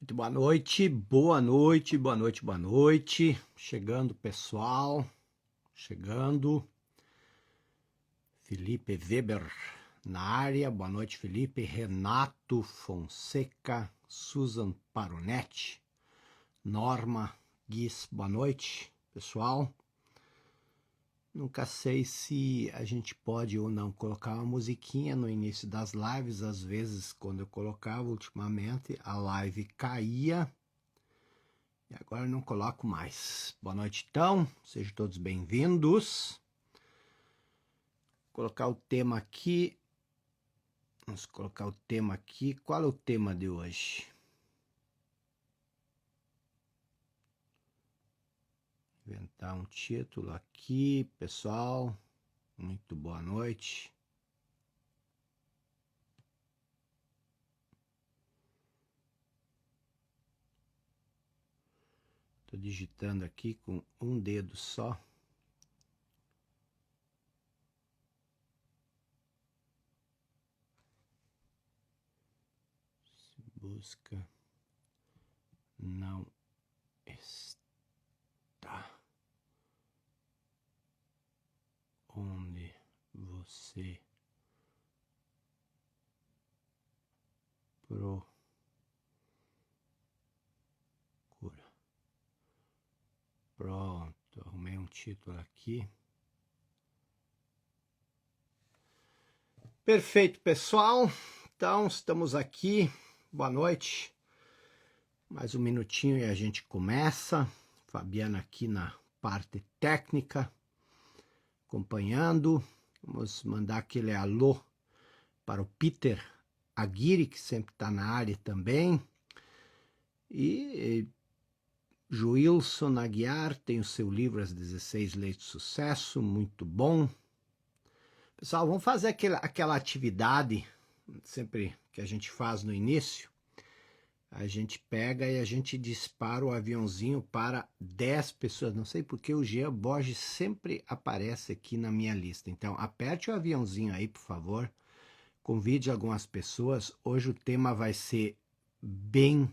Muito boa noite, boa noite, boa noite, boa noite. Chegando, pessoal. Chegando. Felipe Weber na área. Boa noite, Felipe. Renato Fonseca, Susan Paronetti, Norma Guiz. Boa noite, pessoal. Nunca sei se a gente pode ou não colocar uma musiquinha no início das lives. Às vezes, quando eu colocava ultimamente, a live caía. E agora não coloco mais. Boa noite, então. Sejam todos bem-vindos. Vou colocar o tema aqui. Vamos colocar o tema aqui. Qual é o tema de hoje? Inventar um título aqui, pessoal. Muito boa noite. Estou digitando aqui com um dedo só. Busca não está onde você procura. Pronto, arrumei um título aqui. Perfeito, pessoal. Então, estamos aqui. Boa noite. Mais um minutinho e a gente começa. Fabiana aqui na parte técnica, acompanhando. Vamos mandar aquele alô para o Peter Aguirre, que sempre está na área também. E Joilson Aguiar tem o seu livro As 16 Leis de Sucesso, muito bom. Pessoal, vamos fazer aquela atividade sempre que a gente faz no início. A gente pega e a gente dispara o aviãozinho para 10 pessoas. Não sei porque o Jean Borges sempre aparece aqui na minha lista. Então, aperte o aviãozinho aí, por favor. Convide algumas pessoas. Hoje o tema vai ser bem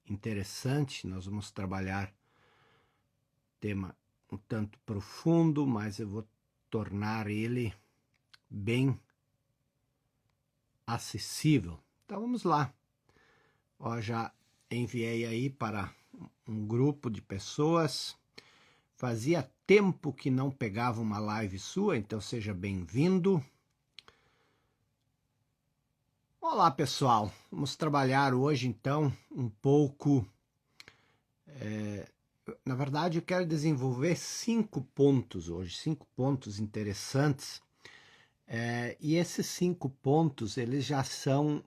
interessante. Nós vamos trabalhar tema um tanto profundo, mas eu vou tornar ele bem acessível. Então, vamos lá. Ó, já enviei aí para um grupo de pessoas. Fazia tempo que não pegava uma live sua, então seja bem-vindo. Olá, pessoal. Vamos trabalhar hoje, então, um pouco... Na verdade, eu quero desenvolver 5 pontos hoje, 5 pontos interessantes. E esses 5 pontos, eles já são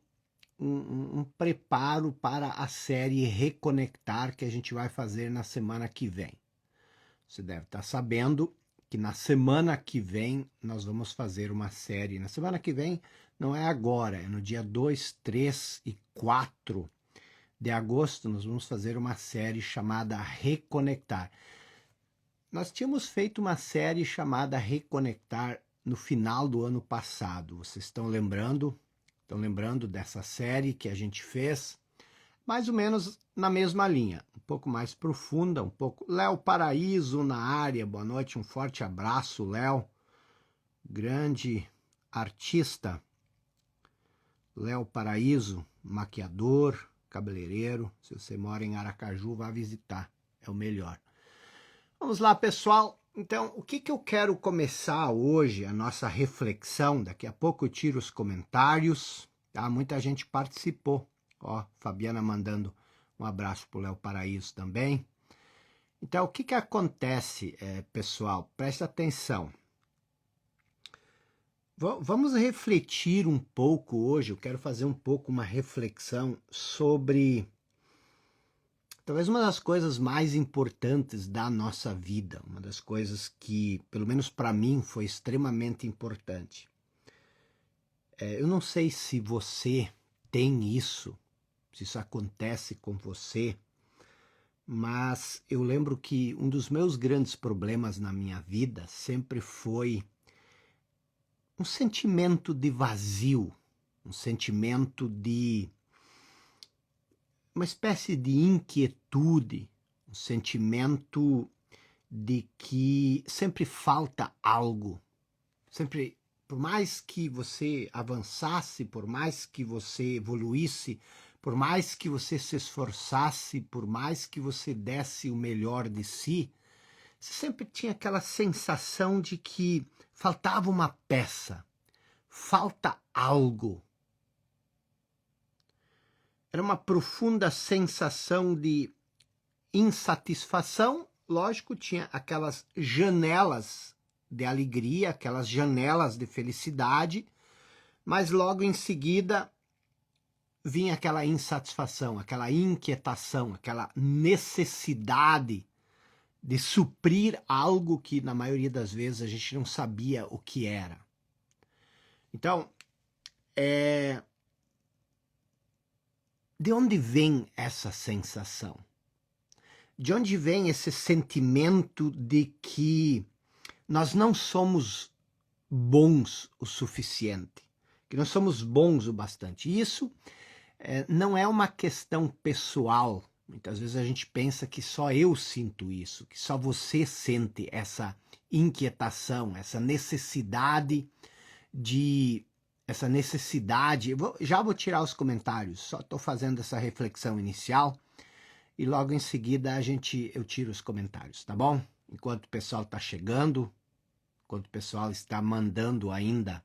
um preparo para a série Reconectar que a gente vai fazer na semana que vem. Você deve estar sabendo que na semana que vem nós vamos fazer uma série. Na semana que vem não é agora, é no dia 2, 3 e 4 de agosto nós vamos fazer uma série chamada Reconectar. Nós tínhamos feito uma série chamada Reconectar no final do ano passado. Vocês estão lembrando? Estão lembrando dessa série que a gente fez? Mais ou menos na mesma linha, um pouco mais profunda, um pouco... Léo Paraíso na área, boa noite, um forte abraço, Léo. Grande artista. Léo Paraíso, maquiador, cabeleireiro. Se você mora em Aracaju, vá visitar, é o melhor. Vamos lá, pessoal. Então, o que eu quero começar hoje, a nossa reflexão, daqui a pouco eu tiro os comentários, tá? Muita gente participou. Ó, Fabiana mandando um abraço para o Léo Paraíso também. Então, o que acontece, pessoal? Presta atenção. Vamos refletir um pouco hoje, eu quero fazer um pouco uma reflexão sobre talvez uma das coisas mais importantes da nossa vida, uma das coisas que, pelo menos para mim, foi extremamente importante. Eu não sei se você tem isso, se isso acontece com você, mas eu lembro que um dos meus grandes problemas na minha vida sempre foi um sentimento de vazio, um sentimento de uma espécie de inquietude, um sentimento de que sempre falta algo. Sempre, por mais que você avançasse, por mais que você evoluísse, por mais que você se esforçasse, por mais que você desse o melhor de si, você sempre tinha aquela sensação de que faltava uma peça, falta algo. Era uma profunda sensação de insatisfação. Lógico, tinha aquelas janelas de alegria, aquelas janelas de felicidade, mas logo em seguida vinha aquela insatisfação, aquela inquietação, aquela necessidade de suprir algo que na maioria das vezes a gente não sabia o que era. Então, de onde vem essa sensação? De onde vem esse sentimento de que nós não somos bons o suficiente, que nós somos bons o bastante? Isso não é uma questão pessoal. Muitas vezes a gente pensa que só eu sinto isso, que só você sente essa inquietação, essa necessidade já vou tirar os comentários, só estou fazendo essa reflexão inicial e logo em seguida eu tiro os comentários, tá bom? Enquanto o pessoal está chegando, enquanto o pessoal está mandando ainda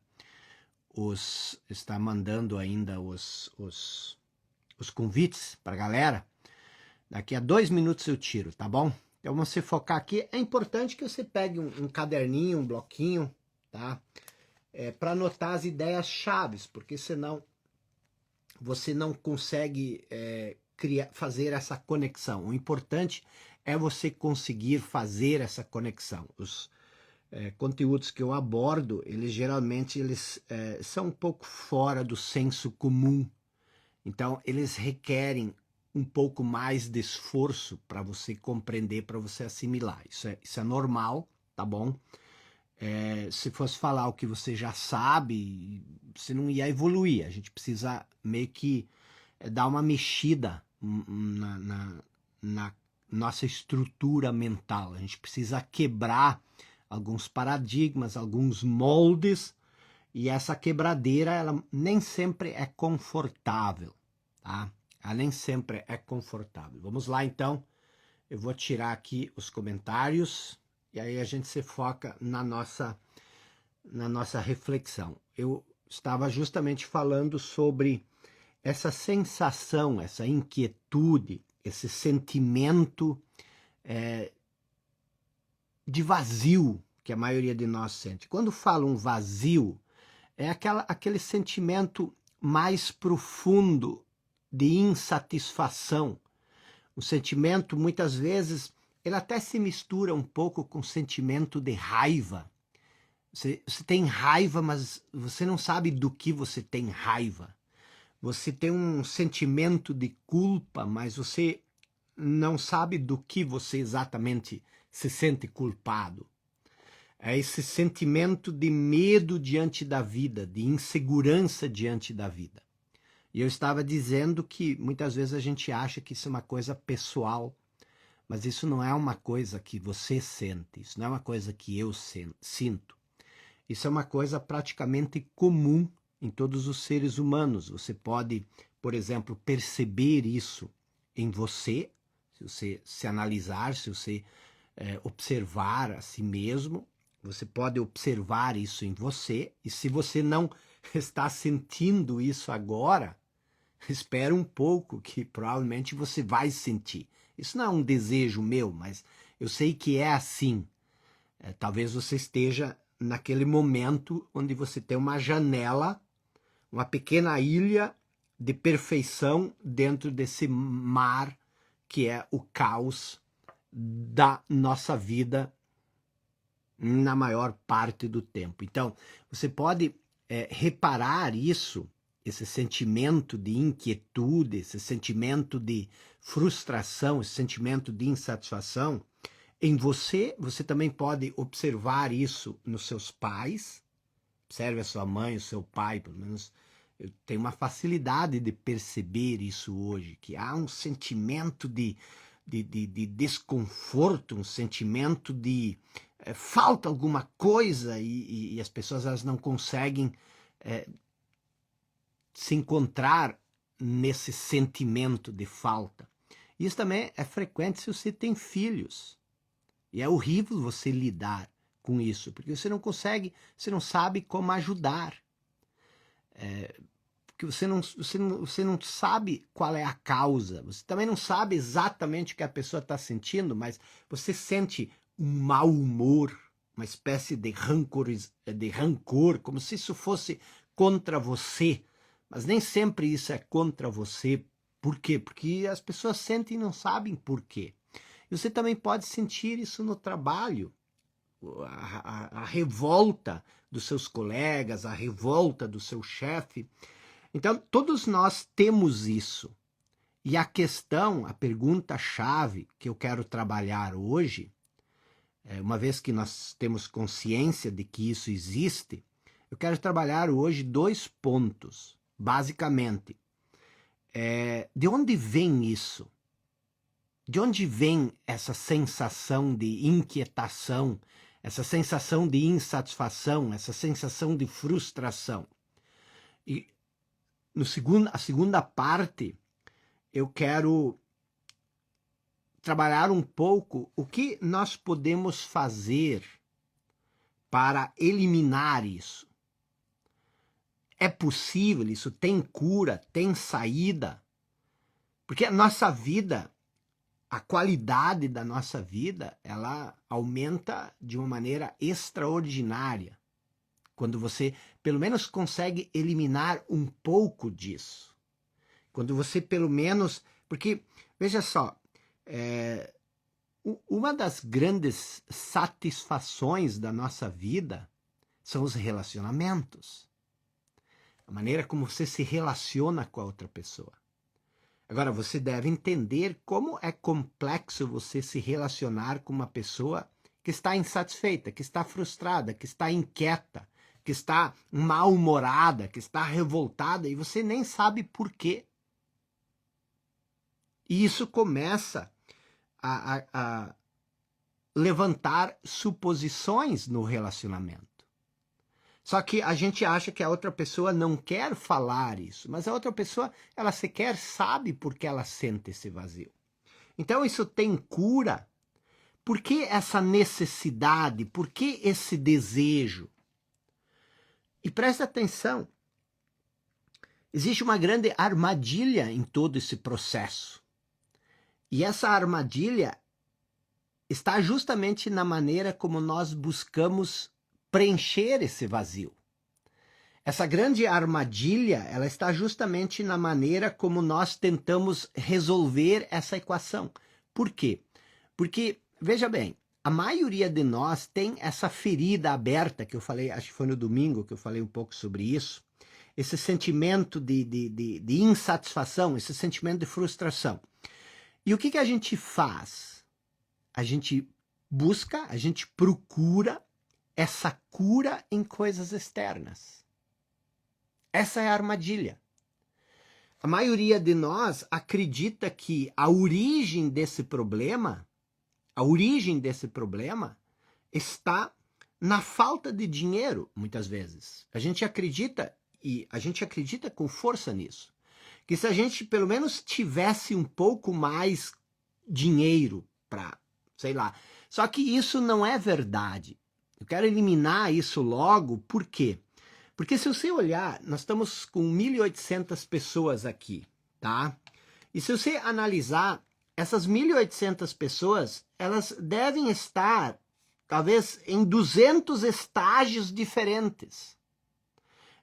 os convites para a galera, daqui a 2 minutos eu tiro, tá bom? Então vamos se focar aqui. É importante que você pegue um caderninho, um bloquinho, tá? Para anotar as ideias chaves, porque senão você não consegue fazer essa conexão. O importante é você conseguir fazer essa conexão. Os conteúdos que eu abordo, geralmente são um pouco fora do senso comum. Então, eles requerem um pouco mais de esforço para você compreender, para você assimilar. Isso é normal, tá bom? Se fosse falar o que você já sabe, você não ia evoluir. A gente precisa meio que dar uma mexida na nossa estrutura mental. A gente precisa quebrar alguns paradigmas, alguns moldes, e essa quebradeira ela nem sempre é confortável, tá? Ela nem sempre é confortável. Vamos lá então, eu vou tirar aqui os comentários e aí a gente se foca na nossa reflexão. Eu estava justamente falando sobre essa sensação, essa inquietude, esse sentimento de vazio que a maioria de nós sente. Quando falo um vazio, é aquele sentimento mais profundo de insatisfação. O sentimento, muitas vezes, ele até se mistura um pouco com o sentimento de raiva. Você tem raiva, mas você não sabe do que você tem raiva. Você tem um sentimento de culpa, mas você não sabe do que você exatamente se sente culpado. É esse sentimento de medo diante da vida, de insegurança diante da vida. E eu estava dizendo que muitas vezes a gente acha que isso é uma coisa pessoal, mas isso não é uma coisa que você sente, isso não é uma coisa que eu sinto. Isso é uma coisa praticamente comum em todos os seres humanos. Você pode, por exemplo, perceber isso em você, se você se analisar, se você observar a si mesmo, você pode observar isso em você, e se você não está sentindo isso agora, espera um pouco que provavelmente você vai sentir. Isso não é um desejo meu, mas eu sei que é assim. Talvez você esteja naquele momento onde você tem uma janela, uma pequena ilha de perfeição dentro desse mar que é o caos da nossa vida na maior parte do tempo. Então, você pode reparar isso, esse sentimento de inquietude, esse sentimento de frustração, esse sentimento de insatisfação em você. Você também pode observar isso nos seus pais. Observe a sua mãe, o seu pai, pelo menos Eu tenho uma facilidade de perceber isso hoje, que há um sentimento de desconforto, um sentimento de falta alguma coisa e as pessoas elas não conseguem se encontrar nesse sentimento de falta. Isso também é frequente se você tem filhos. E é horrível você lidar com isso, porque você não consegue, você não sabe como ajudar. Porque você não sabe qual é a causa. Você também não sabe exatamente o que a pessoa está sentindo, mas você sente um mau humor, uma espécie de rancor, como se isso fosse contra você. Mas nem sempre isso é contra você. Por quê? Porque as pessoas sentem e não sabem por quê. E você também pode sentir isso no trabalho. A revolta dos seus colegas, a revolta do seu chefe. Então, todos nós temos isso. E a questão, a pergunta-chave que eu quero trabalhar hoje, uma vez que nós temos consciência de que isso existe, eu quero trabalhar hoje 2 pontos, basicamente. De onde vem isso? De onde vem essa sensação de inquietação, essa sensação de insatisfação, essa sensação de frustração? E a segunda parte, eu quero trabalhar um pouco o que nós podemos fazer para eliminar isso. É possível, isso tem cura, tem saída, porque a nossa vida, a qualidade da nossa vida, ela aumenta de uma maneira extraordinária, quando você pelo menos consegue eliminar um pouco disso. Quando você pelo menos... Porque, veja só, uma das grandes satisfações da nossa vida são os relacionamentos. A maneira como você se relaciona com a outra pessoa. Agora, você deve entender como é complexo você se relacionar com uma pessoa que está insatisfeita, que está frustrada, que está inquieta, que está mal-humorada, que está revoltada e você nem sabe por quê. E isso começa a levantar suposições no relacionamento. Só que a gente acha que a outra pessoa não quer falar isso, mas a outra pessoa, ela sequer sabe por que ela sente esse vazio. Então isso tem cura. Por que essa necessidade? Por que esse desejo? E preste atenção, existe uma grande armadilha em todo esse processo. E essa armadilha está justamente na maneira como nós buscamos preencher esse vazio. Essa grande armadilha, ela está justamente na maneira como nós tentamos resolver essa equação. Por quê? Porque, veja bem, a maioria de nós tem essa ferida aberta, que eu falei, acho que foi no domingo que eu falei um pouco sobre isso, esse sentimento de insatisfação, esse sentimento de frustração. E o que a gente faz? A gente busca, a gente procura essa cura em coisas externas. Essa é a armadilha. A maioria de nós acredita que a origem desse problema está na falta de dinheiro, muitas vezes. A gente acredita, e a gente acredita com força nisso, que se a gente pelo menos tivesse um pouco mais dinheiro para, sei lá. Só que isso não é verdade. Eu quero eliminar isso logo, por quê? Porque se você olhar, nós estamos com 1.800 pessoas aqui, tá? E se você analisar, essas 1.800 pessoas, elas devem estar, talvez, em 200 estágios diferentes.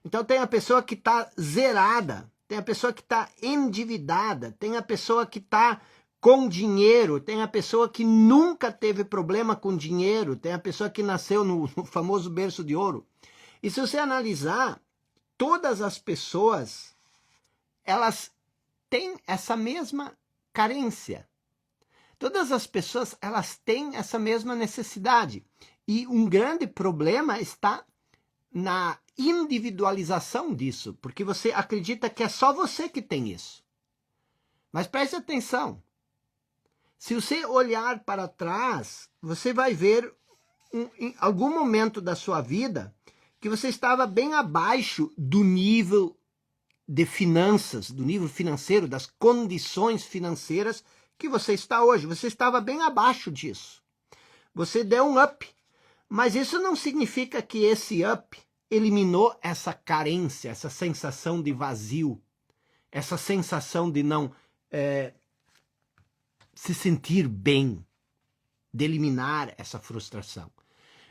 Então tem a pessoa que está zerada, tem a pessoa que está endividada, tem a pessoa que está com dinheiro, tem a pessoa que nunca teve problema com dinheiro, tem a pessoa que nasceu no famoso berço de ouro. E se você analisar, todas as pessoas, elas têm essa mesma carência. Todas as pessoas, elas têm essa mesma necessidade. E um grande problema está na individualização disso, porque você acredita que é só você que tem isso. Mas preste atenção. Se você olhar para trás, você vai ver em algum momento da sua vida que você estava bem abaixo do nível de finanças, do nível financeiro, das condições financeiras que você está hoje. Você estava bem abaixo disso. Você deu um up. Mas isso não significa que esse up eliminou essa carência, essa sensação de vazio, essa sensação de não se sentir bem, de eliminar essa frustração.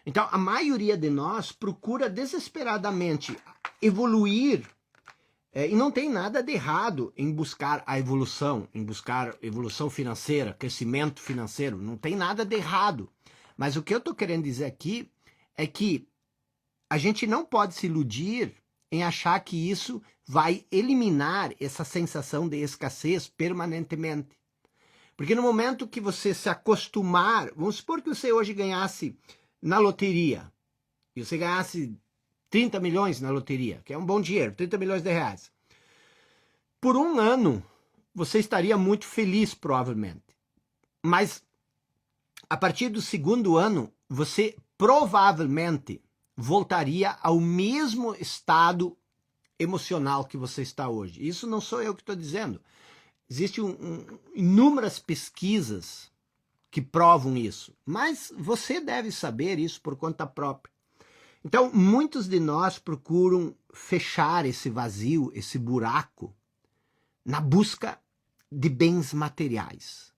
Então, a maioria de nós procura desesperadamente evoluir, e não tem nada de errado em buscar a evolução, em buscar evolução financeira, crescimento financeiro, não tem nada de errado. Mas o que eu estou querendo dizer aqui é que a gente não pode se iludir em achar que isso vai eliminar essa sensação de escassez permanentemente. Porque no momento que você se acostumar, vamos supor que você hoje ganhasse na loteria, e você ganhasse 30 milhões na loteria, que é um bom dinheiro, 30 milhões de reais. Por um ano, você estaria muito feliz, provavelmente. Mas a partir do segundo ano, você provavelmente voltaria ao mesmo estado emocional que você está hoje. Isso não sou eu que estou dizendo. Existem inúmeras pesquisas que provam isso, mas você deve saber isso por conta própria. Então, muitos de nós procuram fechar esse vazio, esse buraco, na busca de bens materiais.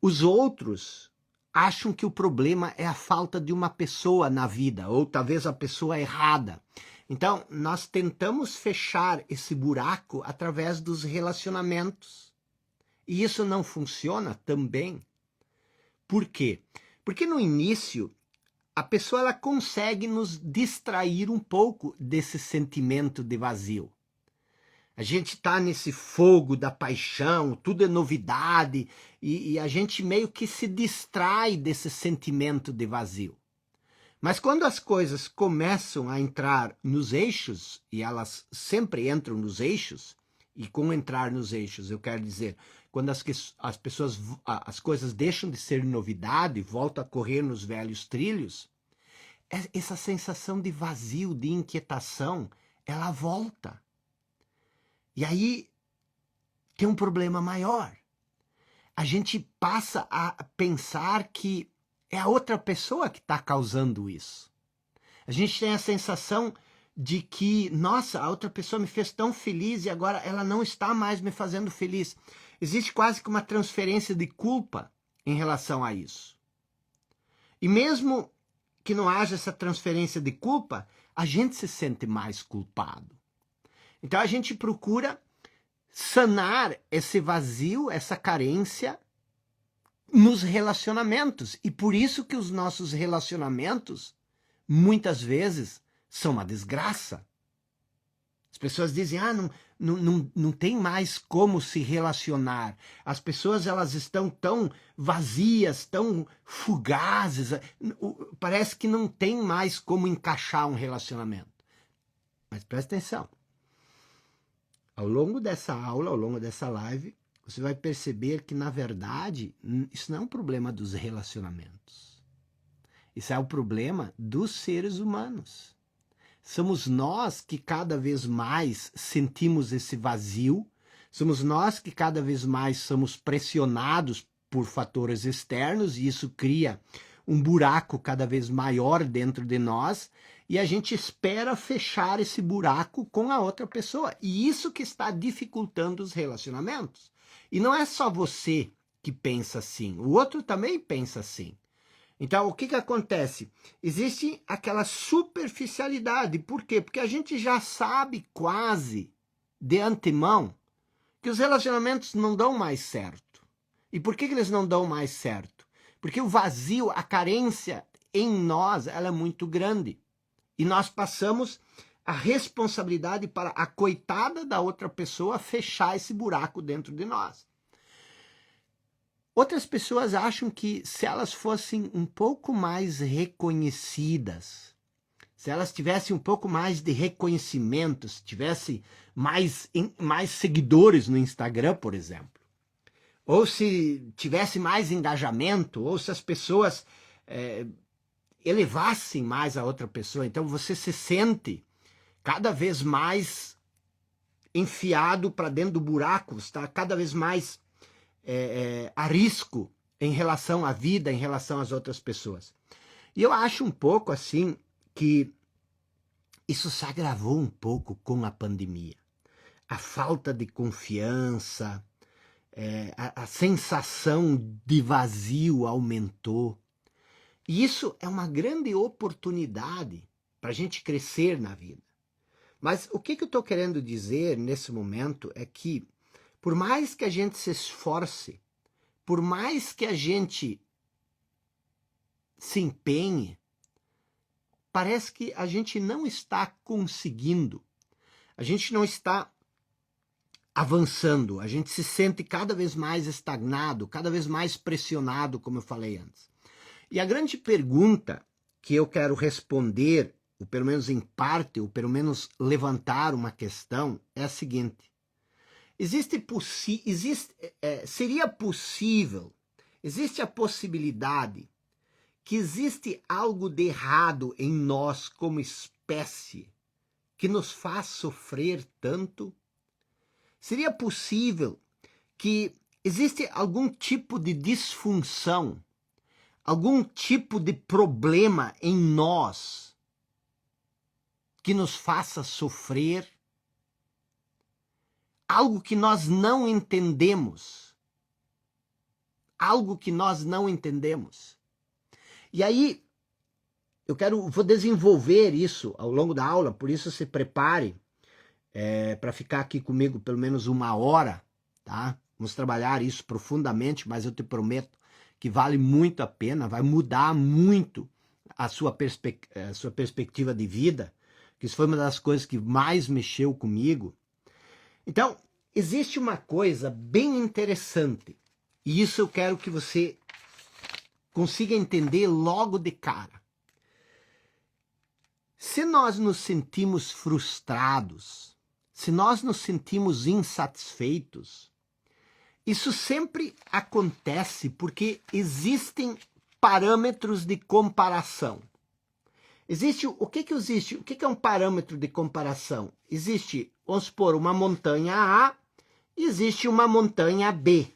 Os outros acham que o problema é a falta de uma pessoa na vida, ou talvez a pessoa errada. Então, nós tentamos fechar esse buraco através dos relacionamentos. E isso não funciona também. Por quê? Porque no início, a pessoa ela consegue nos distrair um pouco desse sentimento de vazio. A gente está nesse fogo da paixão, tudo é novidade, e a gente meio que se distrai desse sentimento de vazio. Mas quando as coisas começam a entrar nos eixos, e elas sempre entram nos eixos, e com entrar nos eixos eu quero dizer, quando as coisas deixam de ser novidade, voltam a correr nos velhos trilhos, essa sensação de vazio, de inquietação, ela volta. E aí tem um problema maior. A gente passa a pensar que é a outra pessoa que está causando isso. A gente tem a sensação de que, nossa, a outra pessoa me fez tão feliz e agora ela não está mais me fazendo feliz. Existe quase que uma transferência de culpa em relação a isso. E mesmo que não haja essa transferência de culpa, a gente se sente mais culpado. Então a gente procura sanar esse vazio, essa carência nos relacionamentos. E por isso que os nossos relacionamentos, muitas vezes, são uma desgraça. As pessoas dizem, não tem mais como se relacionar. As pessoas elas estão tão vazias, tão fugazes. Parece que não tem mais como encaixar um relacionamento. Mas presta atenção. Ao longo dessa aula, ao longo dessa live, você vai perceber que, na verdade, isso não é um problema dos relacionamentos. Isso é o problema dos seres humanos. Somos nós que cada vez mais sentimos esse vazio, somos nós que cada vez mais somos pressionados por fatores externos e isso cria um buraco cada vez maior dentro de nós e a gente espera fechar esse buraco com a outra pessoa. E isso que está dificultando os relacionamentos. E não é só você que pensa assim, o outro também pensa assim. Então, o que acontece? Existe aquela superficialidade. Por quê? Porque a gente já sabe quase de antemão que os relacionamentos não dão mais certo. E por que eles não dão mais certo? Porque o vazio, a carência em nós, ela é muito grande. E nós passamos a responsabilidade para a coitada da outra pessoa fechar esse buraco dentro de nós. Outras pessoas acham que se elas fossem um pouco mais reconhecidas, se elas tivessem um pouco mais de reconhecimento, se tivesse mais seguidores no Instagram, por exemplo, ou se tivesse mais engajamento, ou se as pessoas elevassem mais a outra pessoa, então você se sente cada vez mais enfiado para dentro do buraco, está cada vez mais a risco em relação à vida, em relação às outras pessoas. E eu acho um pouco assim que isso se agravou um pouco com a pandemia. A falta de confiança, a sensação de vazio aumentou. E isso é uma grande oportunidade para a gente crescer na vida. Mas o que eu estou querendo dizer nesse momento é que, por mais que a gente se esforce, por mais que a gente se empenhe, parece que a gente não está conseguindo, a gente não está avançando, a gente se sente cada vez mais estagnado, cada vez mais pressionado, como eu falei antes. E a grande pergunta que eu quero responder, ou pelo menos em parte, ou pelo menos levantar uma questão, é a seguinte: seria possível, existe a possibilidade que existe algo de errado em nós como espécie que nos faz sofrer tanto? Seria possível que existe algum tipo de disfunção, algum tipo de problema em nós que nos faça sofrer? Algo que nós não entendemos. Algo que nós não entendemos. E aí, vou desenvolver isso ao longo da aula, por isso se prepare para ficar aqui comigo pelo menos 1 hora, tá? Vamos trabalhar isso profundamente, mas eu te prometo que vale muito a pena, vai mudar muito a sua perspectiva de vida, que isso foi uma das coisas que mais mexeu comigo. Então, existe uma coisa bem interessante, e isso eu quero que você consiga entender logo de cara. Se nós nos sentimos frustrados, se nós nos sentimos insatisfeitos, isso sempre acontece porque existem parâmetros de comparação. O que existe? O que é um parâmetro de comparação? Existe, vamos supor, uma montanha A e existe uma montanha B.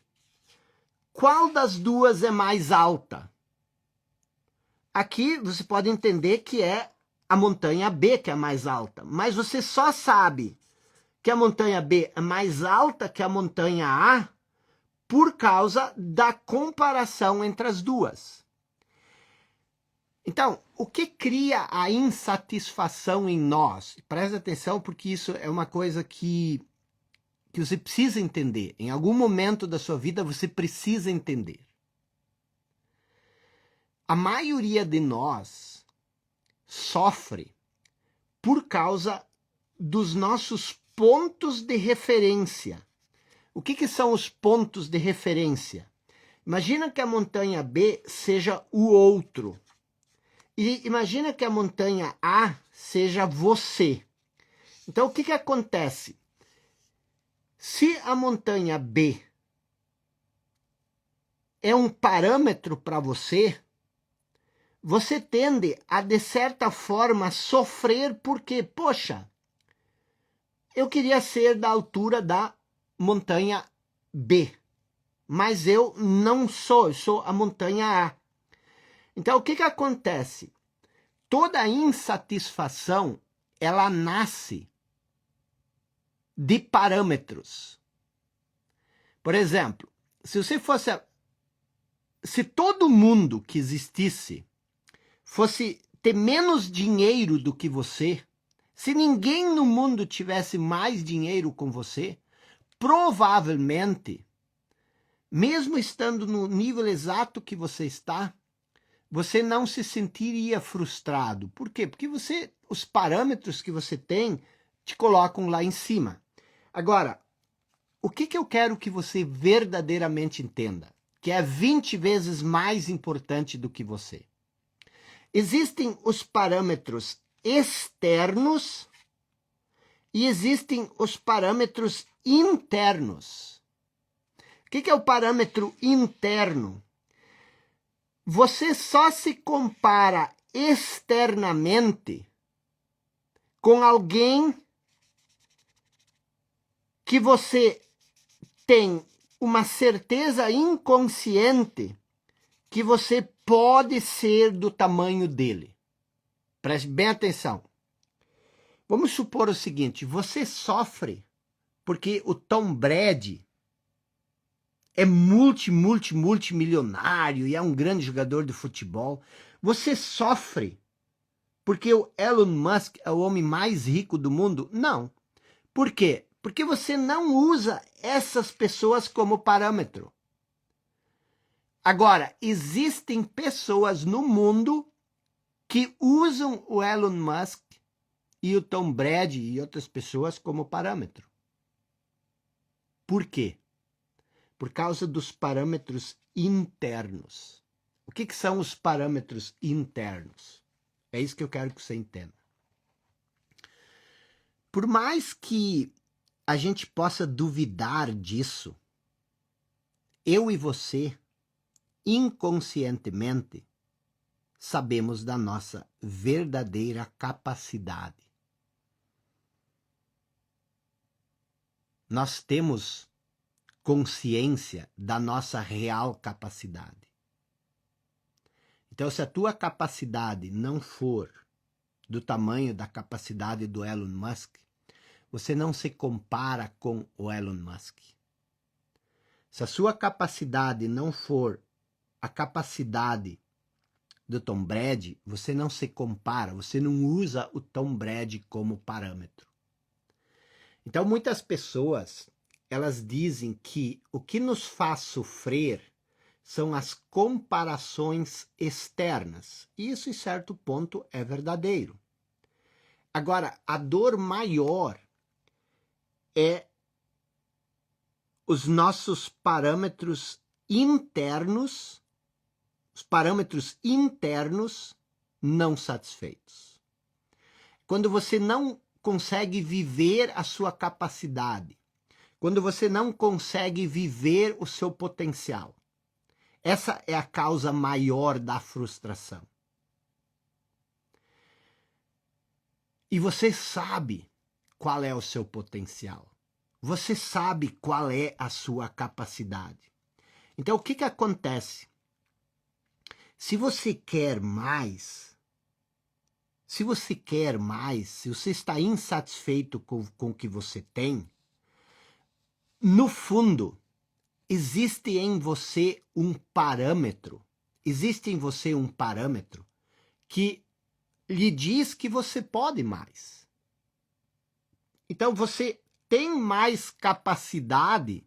Qual das duas é mais alta? Aqui você pode entender que é a montanha B que é a mais alta, mas você só sabe que a montanha B é mais alta que a montanha A por causa da comparação entre as duas. Então, o que cria a insatisfação em nós? Presta atenção, porque isso é uma coisa que você precisa entender. Em algum momento da sua vida você precisa entender. A maioria de nós sofre por causa dos nossos pontos de referência. O que são os pontos de referência? Imagina que a montanha B seja o outro. E imagina que a montanha A seja você. Então, o que acontece? Se a montanha B é um parâmetro para você, você tende a, de certa forma, sofrer porque, poxa, eu queria ser da altura da montanha B, mas eu não sou, eu sou a montanha A. Então, o que acontece? Toda insatisfação, ela nasce de parâmetros. Por exemplo, se todo mundo que existisse fosse ter menos dinheiro do que você, se ninguém no mundo tivesse mais dinheiro com você, provavelmente, mesmo estando no nível exato que você está, você não se sentiria frustrado. Por quê? Porque os parâmetros que você tem te colocam lá em cima. Agora, o que eu quero que você verdadeiramente entenda? Que é 20 vezes mais importante do que você. Existem os parâmetros externos e existem os parâmetros internos. O que é o parâmetro interno? Você só se compara externamente com alguém que você tem uma certeza inconsciente que você pode ser do tamanho dele. Preste bem atenção. Vamos supor o seguinte, você sofre porque o Tom Brady é multimilionário e é um grande jogador de futebol. Você sofre porque o Elon Musk é o homem mais rico do mundo? Não. Por quê? Porque você não usa essas pessoas como parâmetro. Agora, existem pessoas no mundo que usam o Elon Musk e o Tom Brady e outras pessoas como parâmetro. Por quê? Por causa dos parâmetros internos. O que são os parâmetros internos? É isso que eu quero que você entenda. Por mais que a gente possa duvidar disso, eu e você, inconscientemente, sabemos da nossa verdadeira capacidade. Nós temos consciência da nossa real capacidade. Então, se a tua capacidade não for do tamanho da capacidade do Elon Musk, você não se compara com o Elon Musk. Se a sua capacidade não for a capacidade do Tom Brady, você não se compara, você não usa o Tom Brady como parâmetro. Então, muitas pessoas, elas dizem que o que nos faz sofrer são as comparações externas. E isso, em certo ponto, é verdadeiro. Agora, a dor maior é os nossos parâmetros internos, os parâmetros internos não satisfeitos. Quando você não consegue viver a sua capacidade, quando você não consegue viver o seu potencial, essa é a causa maior da frustração. E você sabe qual é o seu potencial. Você sabe qual é a sua capacidade. Então, o que acontece? Se você quer mais, se você está insatisfeito com o que você tem, no fundo, existe em você um parâmetro que lhe diz que você pode mais. Então, você tem mais capacidade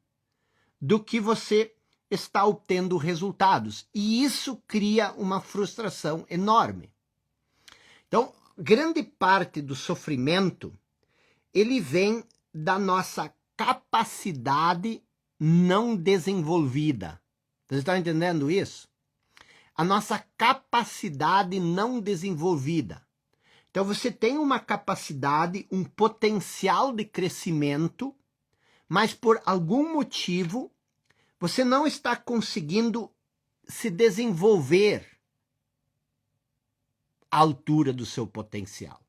do que você está obtendo resultados. E isso cria uma frustração enorme. Então, grande parte do sofrimento, ele vem da nossa capacidade não desenvolvida. Vocês estão entendendo isso? A nossa capacidade não desenvolvida. Então, você tem uma capacidade, um potencial de crescimento, mas por algum motivo, você não está conseguindo se desenvolver à altura do seu potencial.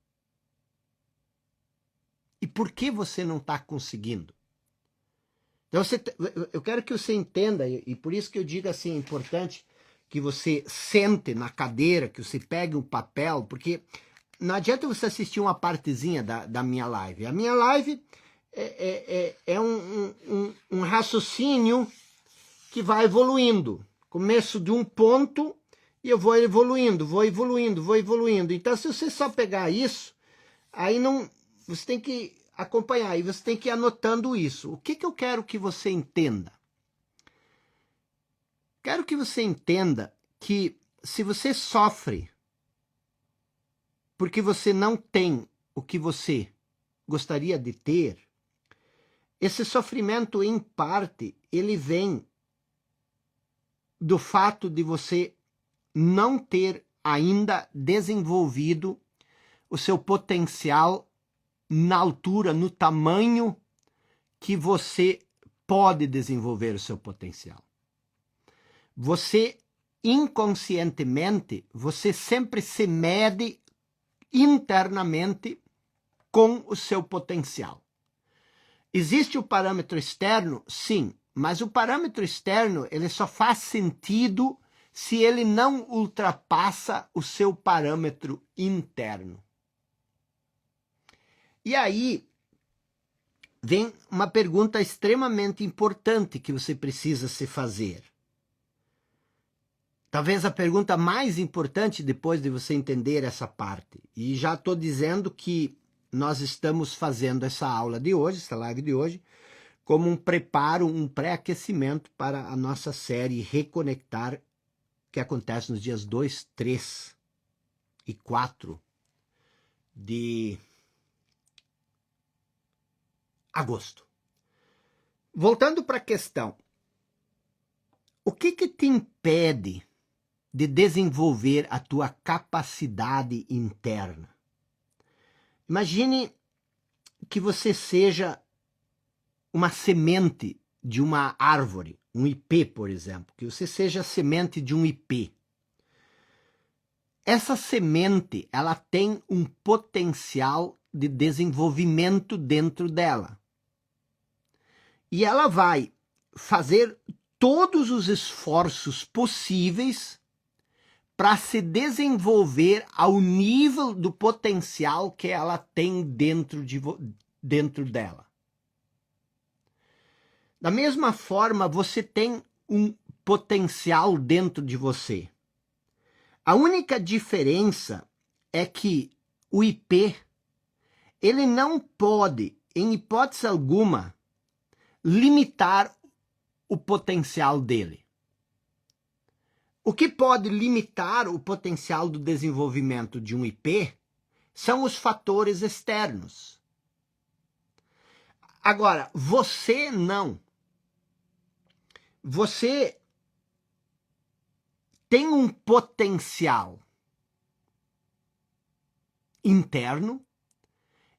E por que você não está conseguindo? Então, eu quero que você entenda, e por isso que eu digo assim, é importante que você sente na cadeira, que você pegue um papel, porque não adianta você assistir uma partezinha da minha live. A minha live é um raciocínio que vai evoluindo. Começo de um ponto e eu vou evoluindo. Então, se você só pegar isso, aí não, você tem que acompanhar, e você tem que ir anotando isso. O que eu quero que você entenda? Quero que você entenda que se você sofre porque você não tem o que você gostaria de ter, esse sofrimento, em parte, ele vem do fato de você não ter ainda desenvolvido o seu potencial na altura, no tamanho que você pode desenvolver o seu potencial. Você, inconscientemente, você sempre se mede internamente com o seu potencial. Existe o parâmetro externo? Sim, mas o parâmetro externo ele só faz sentido se ele não ultrapassa o seu parâmetro interno. E aí vem uma pergunta extremamente importante que você precisa se fazer. Talvez a pergunta mais importante depois de você entender essa parte. E já estou dizendo que nós estamos fazendo essa aula de hoje, essa live de hoje, como um preparo, um pré-aquecimento para a nossa série Reconectar, que acontece nos dias 2, 3 e 4 de agosto. Voltando para a questão, o que te impede de desenvolver a tua capacidade interna? Imagine que você seja uma semente de uma árvore, um ipê, por exemplo, que você seja a semente de um ipê. Essa semente, ela tem um potencial de desenvolvimento dentro dela. E ela vai fazer todos os esforços possíveis para se desenvolver ao nível do potencial que ela tem dentro dela. Da mesma forma, você tem um potencial dentro de você. A única diferença é que o ipê, ele não pode, em hipótese alguma, limitar o potencial dele. O que pode limitar o potencial do desenvolvimento de um ipê são os fatores externos. Agora, você não. Você tem um potencial interno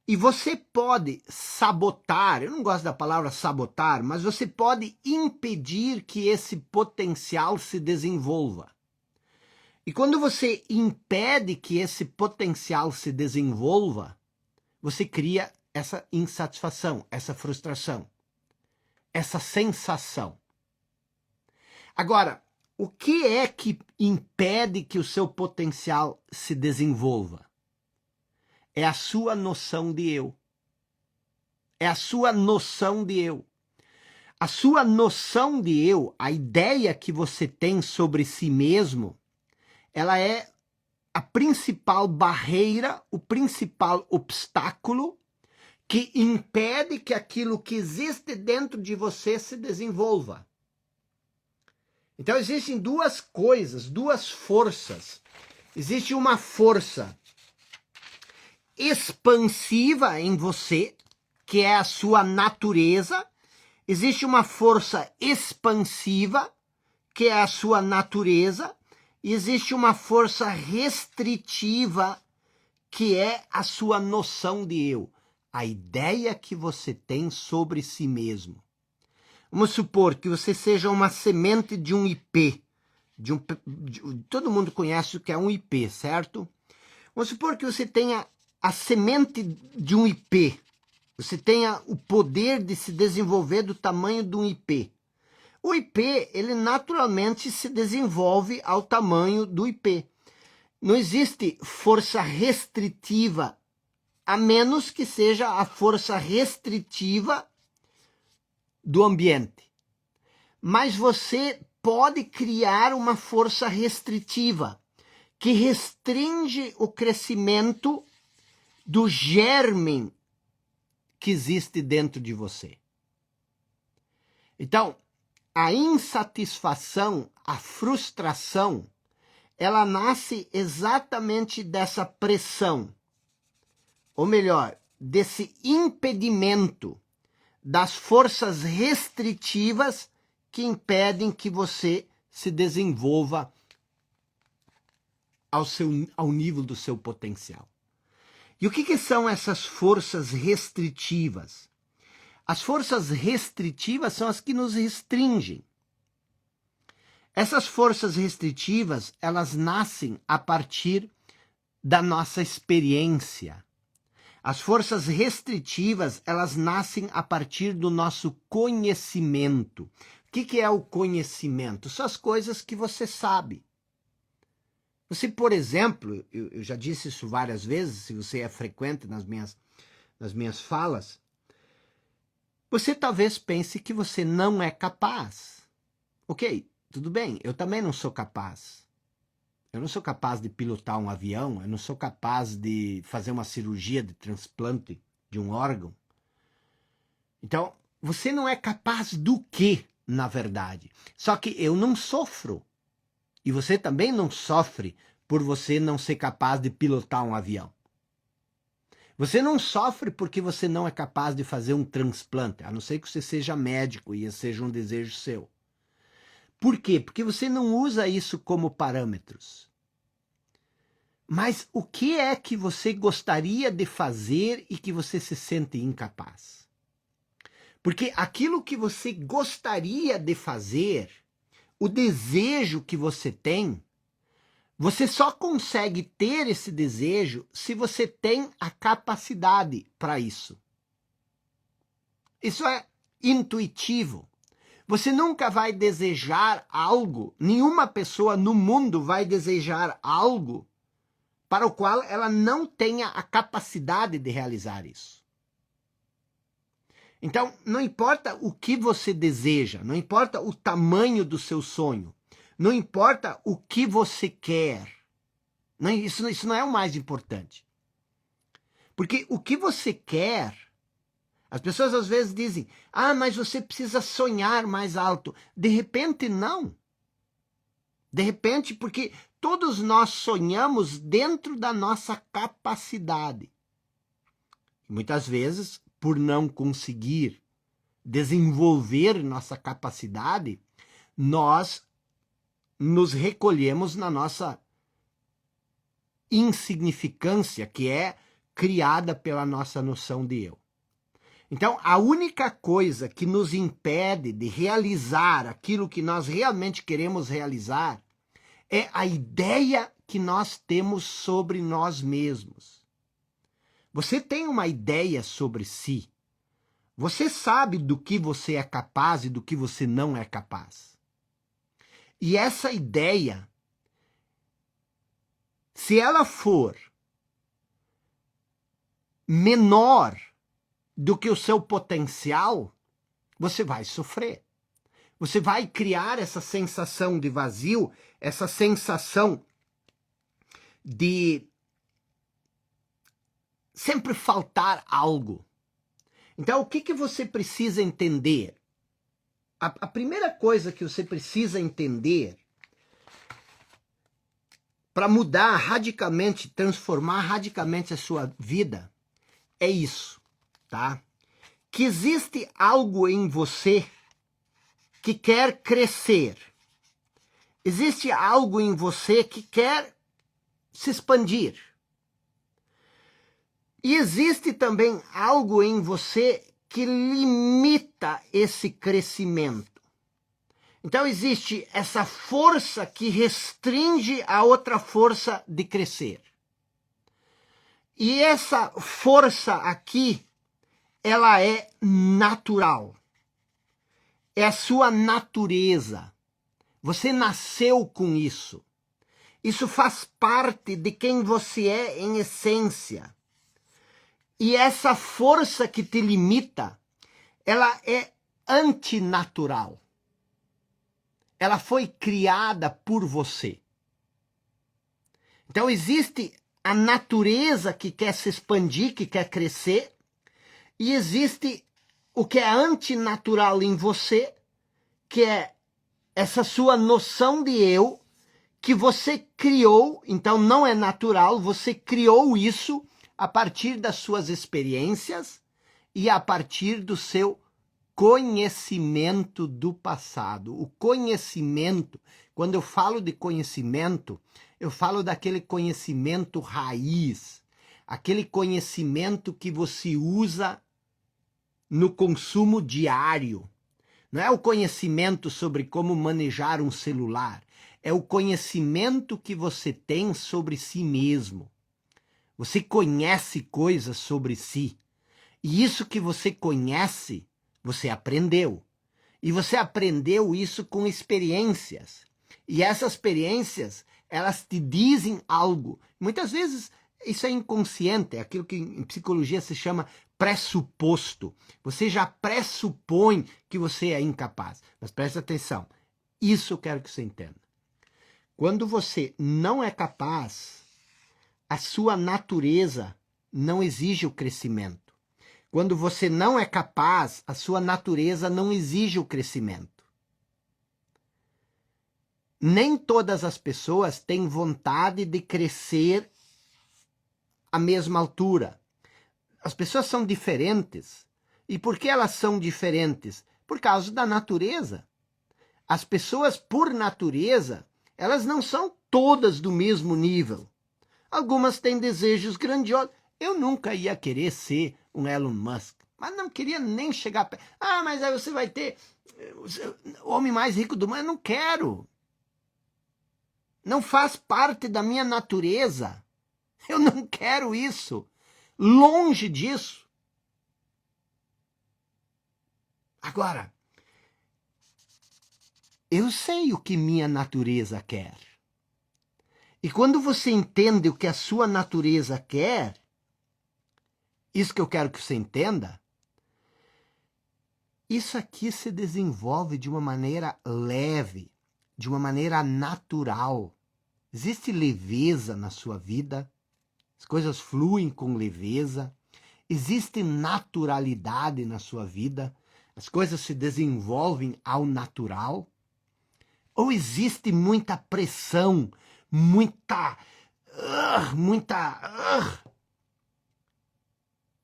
e você pode sabotar, eu não gosto da palavra sabotar, mas você pode impedir que esse potencial se desenvolva. E quando você impede que esse potencial se desenvolva, você cria essa insatisfação, essa frustração, essa sensação. Agora, o que é que impede que o seu potencial se desenvolva? É a sua noção de eu. É a sua noção de eu. A sua noção de eu, a ideia que você tem sobre si mesmo, ela é a principal barreira, o principal obstáculo que impede que aquilo que existe dentro de você se desenvolva. Então existem duas coisas, duas forças. Existe uma força expansiva em você, que é a sua natureza. Existe uma força expansiva, que é a sua natureza. E existe uma força restritiva, que é a sua noção de eu. A ideia que você tem sobre si mesmo. Vamos supor que você seja uma semente de um ipê. Todo mundo conhece o que é um ipê, certo? Vamos supor que você tenha a semente de um ipê. Você tenha o poder de se desenvolver do tamanho de um ipê. O ipê, ele naturalmente se desenvolve ao tamanho do ipê. Não existe força restritiva, a menos que seja a força restritiva do ambiente. Mas você pode criar uma força restritiva que restringe o crescimento do germe que existe dentro de você. Então, a insatisfação, a frustração, ela nasce exatamente dessa pressão, ou melhor, desse impedimento das forças restritivas que impedem que você se desenvolva ao nível do seu potencial. E o que são essas forças restritivas? As forças restritivas são as que nos restringem. Essas forças restritivas, elas nascem a partir da nossa experiência. As forças restritivas, elas nascem a partir do nosso conhecimento. O que é o conhecimento? São as coisas que você sabe. Você, por exemplo, eu já disse isso várias vezes, se você é frequente nas minhas falas, você talvez pense que você não é capaz. Ok, tudo bem, eu também não sou capaz. Eu não sou capaz de pilotar um avião, eu não sou capaz de fazer uma cirurgia de transplante de um órgão. Então, você não é capaz do quê, na verdade? Só que eu não sofro. E você também não sofre por você não ser capaz de pilotar um avião. Você não sofre porque você não é capaz de fazer um transplante, a não ser que você seja médico e esse seja um desejo seu. Por quê? Porque você não usa isso como parâmetros. Mas o que é que você gostaria de fazer e que você se sente incapaz? Porque aquilo que você gostaria de fazer, o desejo que você tem, você só consegue ter esse desejo se você tem a capacidade para isso. Isso é intuitivo. Você nunca vai desejar algo, nenhuma pessoa no mundo vai desejar algo para o qual ela não tenha a capacidade de realizar isso. Então, não importa o que você deseja, não importa o tamanho do seu sonho, não importa o que você quer, isso não é o mais importante. Porque o que você quer, as pessoas às vezes dizem, mas você precisa sonhar mais alto. De repente, não. De repente, porque todos nós sonhamos dentro da nossa capacidade. Muitas vezes, por não conseguir desenvolver nossa capacidade, nós nos recolhemos na nossa insignificância, que é criada pela nossa noção de eu. Então, a única coisa que nos impede de realizar aquilo que nós realmente queremos realizar é a ideia que nós temos sobre nós mesmos. Você tem uma ideia sobre si. Você sabe do que você é capaz e do que você não é capaz. E essa ideia, se ela for menor do que o seu potencial, você vai sofrer. Você vai criar essa sensação de vazio, essa sensação de sempre faltar algo. Então, o que você precisa entender? A primeira coisa que você precisa entender para mudar radicalmente, transformar radicalmente a sua vida, é isso, tá? Que existe algo em você que quer crescer. Existe algo em você que quer se expandir. E existe também algo em você que limita esse crescimento. Então existe essa força que restringe a outra força de crescer. E essa força aqui, ela é natural. É a sua natureza. Você nasceu com isso. Isso faz parte de quem você é em essência. E essa força que te limita, ela é antinatural. Ela foi criada por você. Então existe a natureza que quer se expandir, que quer crescer, e existe o que é antinatural em você, que é essa sua noção de eu, que você criou, então não é natural, você criou isso a partir das suas experiências e a partir do seu conhecimento do passado. O conhecimento, quando eu falo de conhecimento, eu falo daquele conhecimento raiz, aquele conhecimento que você usa no consumo diário. Não é o conhecimento sobre como manejar um celular, é o conhecimento que você tem sobre si mesmo. Você conhece coisas sobre si. E isso que você conhece, você aprendeu. E você aprendeu isso com experiências. E essas experiências, elas te dizem algo. Muitas vezes isso é inconsciente, é aquilo que em psicologia se chama pressuposto. Você já pressupõe que você é incapaz. Mas preste atenção, isso eu quero que você entenda. Quando você não é capaz, a sua natureza não exige o crescimento. Quando você não é capaz, a sua natureza não exige o crescimento. Nem todas as pessoas têm vontade de crescer à mesma altura. As pessoas são diferentes. E por que elas são diferentes? Por causa da natureza. As pessoas, por natureza, elas não são todas do mesmo nível. Algumas têm desejos grandiosos. Eu nunca ia querer ser um Elon Musk, mas não queria nem chegar perto. Ah, mas aí você vai ter o homem mais rico do mundo. Eu não quero. Não faz parte da minha natureza. Eu não quero isso. Longe disso. Agora, eu sei o que minha natureza quer. E quando você entende o que a sua natureza quer, isso que eu quero que você entenda, isso aqui se desenvolve de uma maneira leve, de uma maneira natural. Existe leveza na sua vida, as coisas fluem com leveza, existe naturalidade na sua vida, as coisas se desenvolvem ao natural, ou existe muita pressão, muita...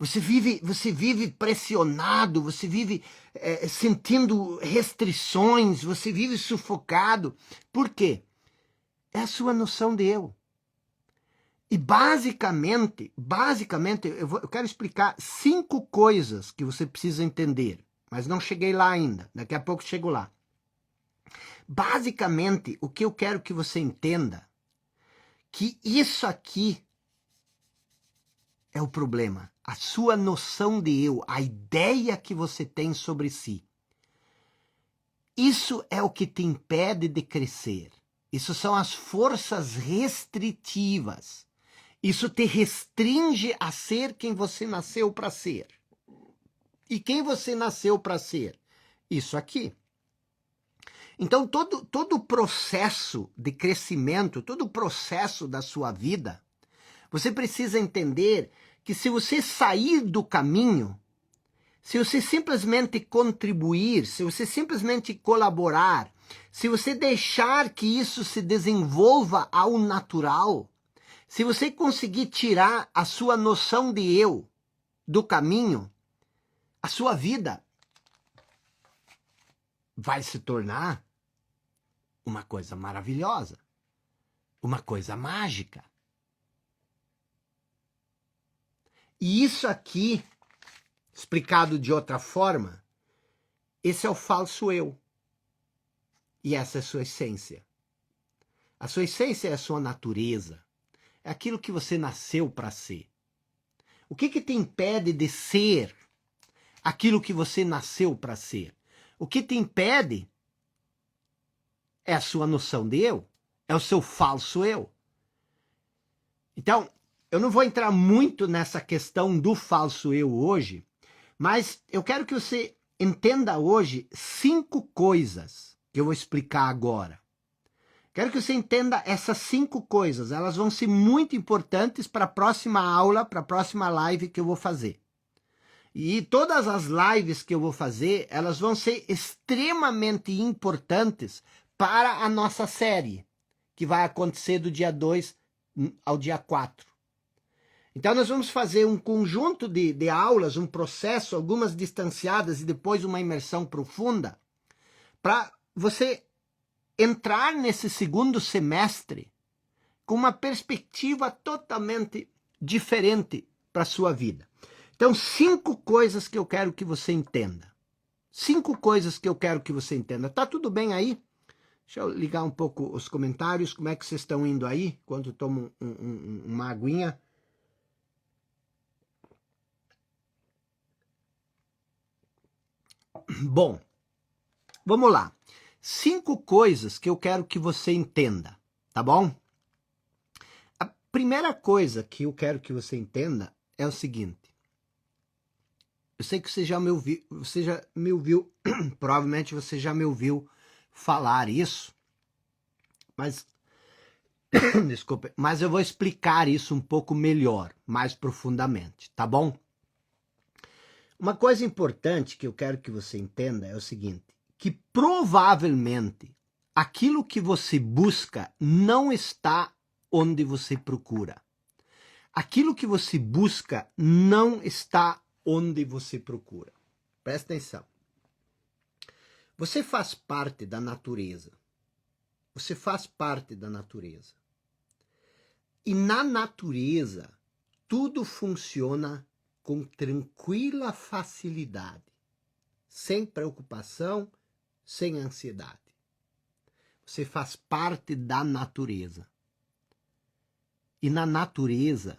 Você vive pressionado, você vive sentindo restrições, você vive sufocado. Por quê? É a sua noção de eu. E basicamente, eu quero explicar 5 coisas que você precisa entender, mas não cheguei lá ainda, daqui a pouco chego lá. Basicamente, o que eu quero que você entenda, que isso aqui é o problema, a sua noção de eu, a ideia que você tem sobre si. Isso é o que te impede de crescer. Isso são as forças restritivas. Isso te restringe a ser quem você nasceu para ser. E quem você nasceu para ser? Isso aqui. Então, todo o processo de crescimento, todo o processo da sua vida, você precisa entender que se você sair do caminho, se você simplesmente contribuir, se você simplesmente colaborar, se você deixar que isso se desenvolva ao natural, se você conseguir tirar a sua noção de eu do caminho, a sua vida vai se tornar uma coisa maravilhosa, uma coisa mágica. E isso aqui, explicado de outra forma, esse é o falso eu. E essa é a sua essência. A sua essência é a sua natureza. É aquilo que você nasceu para ser. O que te impede de ser aquilo que você nasceu para ser? O que te impede é a sua noção de eu, é o seu falso eu. Então, eu não vou entrar muito nessa questão do falso eu hoje, mas eu quero que você entenda hoje 5 coisas que eu vou explicar agora. Quero que você entenda essas 5 coisas, elas vão ser muito importantes para a próxima aula, para a próxima live que eu vou fazer. E todas as lives que eu vou fazer, elas vão ser extremamente importantes para a nossa série, que vai acontecer do dia 2 ao dia 4. Então nós vamos fazer um conjunto de aulas, um processo, algumas distanciadas e depois uma imersão profunda, para você entrar nesse segundo semestre com uma perspectiva totalmente diferente para a sua vida. Então, 5 coisas que eu quero que você entenda. 5 coisas que eu quero que você entenda. Tá tudo bem aí? Deixa eu ligar um pouco os comentários. Como é que vocês estão indo aí? Enquanto eu tomo uma aguinha. Bom, vamos lá. 5 coisas que eu quero que você entenda, tá bom? A primeira coisa que eu quero que você entenda é o seguinte. Eu sei que você já me ouviu, provavelmente você já me ouviu falar isso, mas, desculpe, mas eu vou explicar isso um pouco melhor, mais profundamente, tá bom? Uma coisa importante que eu quero que você entenda é o seguinte, que provavelmente aquilo que você busca não está onde você procura. Aquilo que você busca não está onde você procura. Presta atenção. Você faz parte da natureza. Você faz parte da natureza. E na natureza, tudo funciona com tranquila facilidade, sem preocupação, sem ansiedade. Você faz parte da natureza. E na natureza,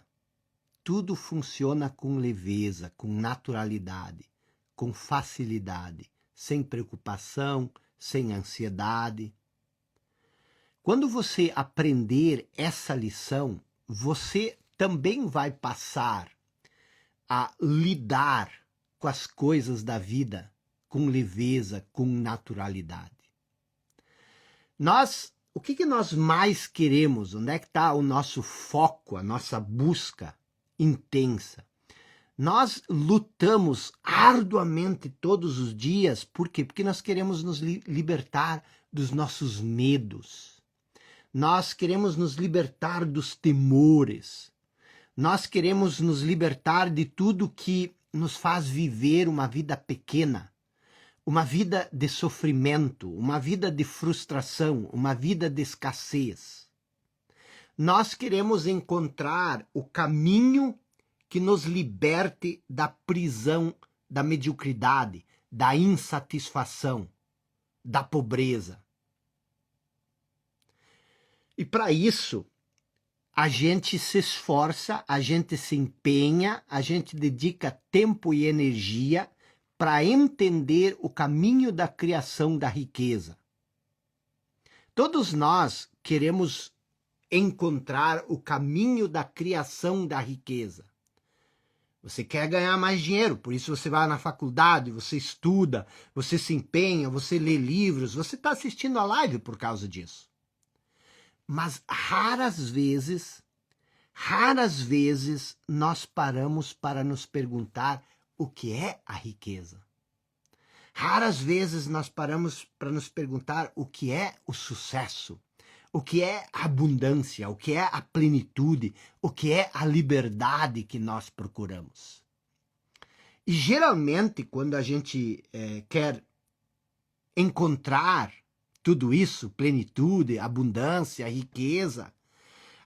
tudo funciona com leveza, com naturalidade, com facilidade, sem preocupação, sem ansiedade. Quando você aprender essa lição, você também vai passar a lidar com as coisas da vida com leveza, com naturalidade. O que nós mais queremos? Onde é que está o nosso foco, a nossa busca intensa? Nós lutamos arduamente todos os dias, por quê? Porque nós queremos nos libertar dos nossos medos. Nós queremos nos libertar dos temores. Nós queremos nos libertar de tudo que nos faz viver uma vida pequena, uma vida de sofrimento, uma vida de frustração, uma vida de escassez. Nós queremos encontrar o caminho que nos liberte da prisão, da mediocridade, da insatisfação, da pobreza. E para isso, a gente se esforça, a gente se empenha, a gente dedica tempo e energia para entender o caminho da criação da riqueza. Todos nós queremos encontrar o caminho da criação da riqueza. Você quer ganhar mais dinheiro, por isso você vai na faculdade, você estuda, você se empenha, você lê livros, você está assistindo a live por causa disso. Mas raras vezes nós paramos para nos perguntar o que é a riqueza. Raras vezes nós paramos para nos perguntar o que é o sucesso, o que é a abundância, o que é a plenitude, o que é a liberdade que nós procuramos. E geralmente quando a gente quer encontrar tudo isso, plenitude, abundância, riqueza,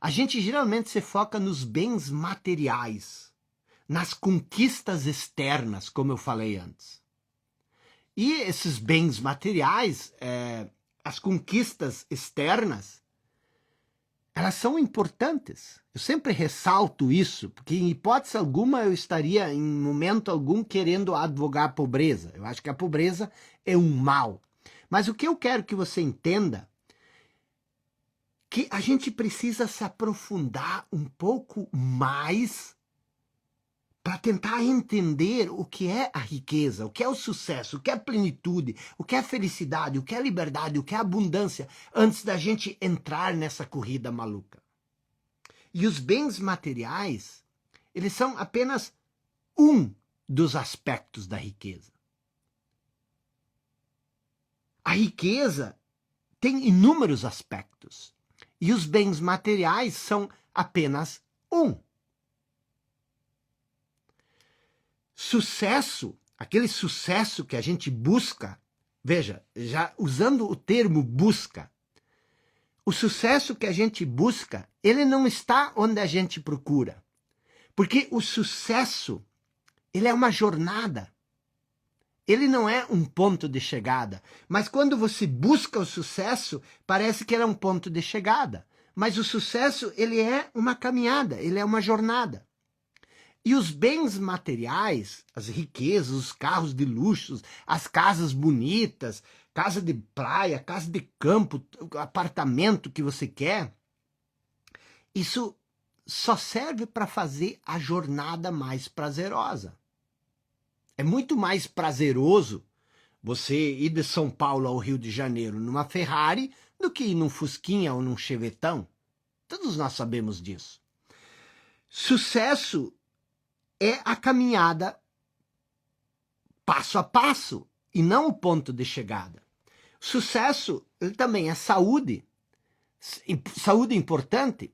a gente geralmente se foca nos bens materiais, nas conquistas externas, como eu falei antes. E esses bens materiais, as conquistas externas, elas são importantes. Eu sempre ressalto isso, porque em hipótese alguma eu estaria, em momento algum, querendo advogar a pobreza. Eu acho que a pobreza é um mal. Mas o que eu quero que você entenda que a gente precisa se aprofundar um pouco mais para tentar entender o que é a riqueza, o que é o sucesso, o que é a plenitude, o que é a felicidade, o que é a liberdade, o que é a abundância, antes da gente entrar nessa corrida maluca. E os bens materiais, eles são apenas um dos aspectos da riqueza. A riqueza tem inúmeros aspectos e os bens materiais são apenas um. Sucesso, aquele sucesso que a gente busca, veja, já usando o termo busca, o sucesso que a gente busca, ele não está onde a gente procura. Porque o sucesso, ele é uma jornada. Ele não é um ponto de chegada. Mas quando você busca o sucesso, parece que ele é um ponto de chegada. Mas o sucesso, ele é uma caminhada, ele é uma jornada. E os bens materiais, as riquezas, os carros de luxo, as casas bonitas, casa de praia, casa de campo, apartamento que você quer, isso só serve para fazer a jornada mais prazerosa. É muito mais prazeroso você ir de São Paulo ao Rio de Janeiro numa Ferrari do que ir num Fusquinha ou num Chevetão. Todos nós sabemos disso. Sucesso é a caminhada passo a passo e não o ponto de chegada. Sucesso ele também é saúde. Saúde é importante.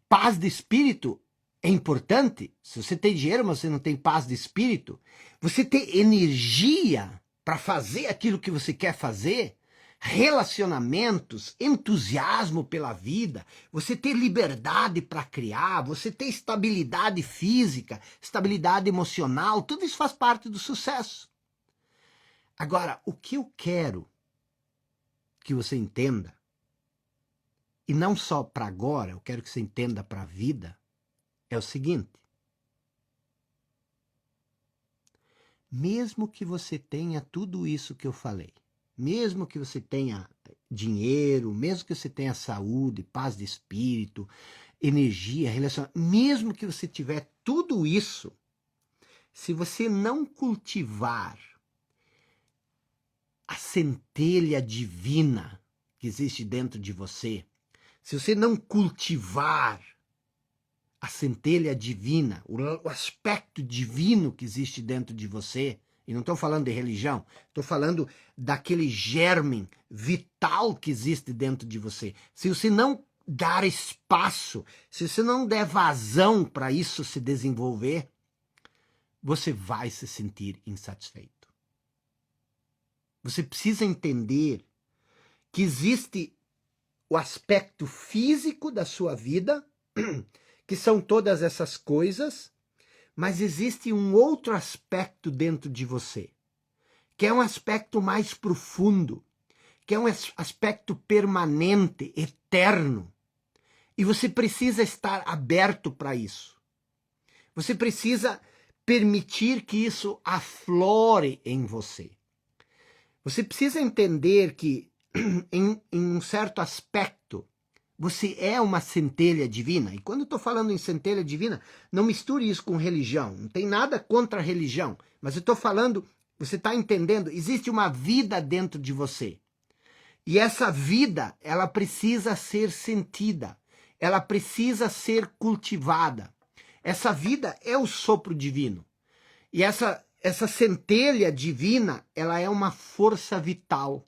Paz de espírito é importante. Se você tem dinheiro, mas você não tem paz de espírito, você ter energia para fazer aquilo que você quer fazer, relacionamentos, entusiasmo pela vida, você ter liberdade para criar, você ter estabilidade física, estabilidade emocional, tudo isso faz parte do sucesso. Agora, o que eu quero que você entenda, e não só para agora, eu quero que você entenda para a vida, é o seguinte: mesmo que você tenha tudo isso que eu falei, mesmo que você tenha dinheiro, mesmo que você tenha saúde, paz de espírito, energia, relacionamento, mesmo que você tiver tudo isso, se você não cultivar a centelha divina que existe dentro de você, se você não cultivar a centelha divina, o aspecto divino que existe dentro de você, e não estou falando de religião, estou falando daquele germe vital que existe dentro de você. Se você não dar espaço, se você não der vazão para isso se desenvolver, você vai se sentir insatisfeito. Você precisa entender que existe o aspecto físico da sua vida, que são todas essas coisas, mas existe um outro aspecto dentro de você, que é um aspecto mais profundo, que é um aspecto permanente, eterno. E você precisa estar aberto para isso. Você precisa permitir que isso aflore em você. Você precisa entender que, em um certo aspecto, você é uma centelha divina. E quando eu estou falando em centelha divina, não misture isso com religião. Não tem nada contra a religião. Mas eu estou falando, você está entendendo, existe uma vida dentro de você. E essa vida, ela precisa ser sentida. Ela precisa ser cultivada. Essa vida é o sopro divino. E essa centelha divina, ela é uma força vital.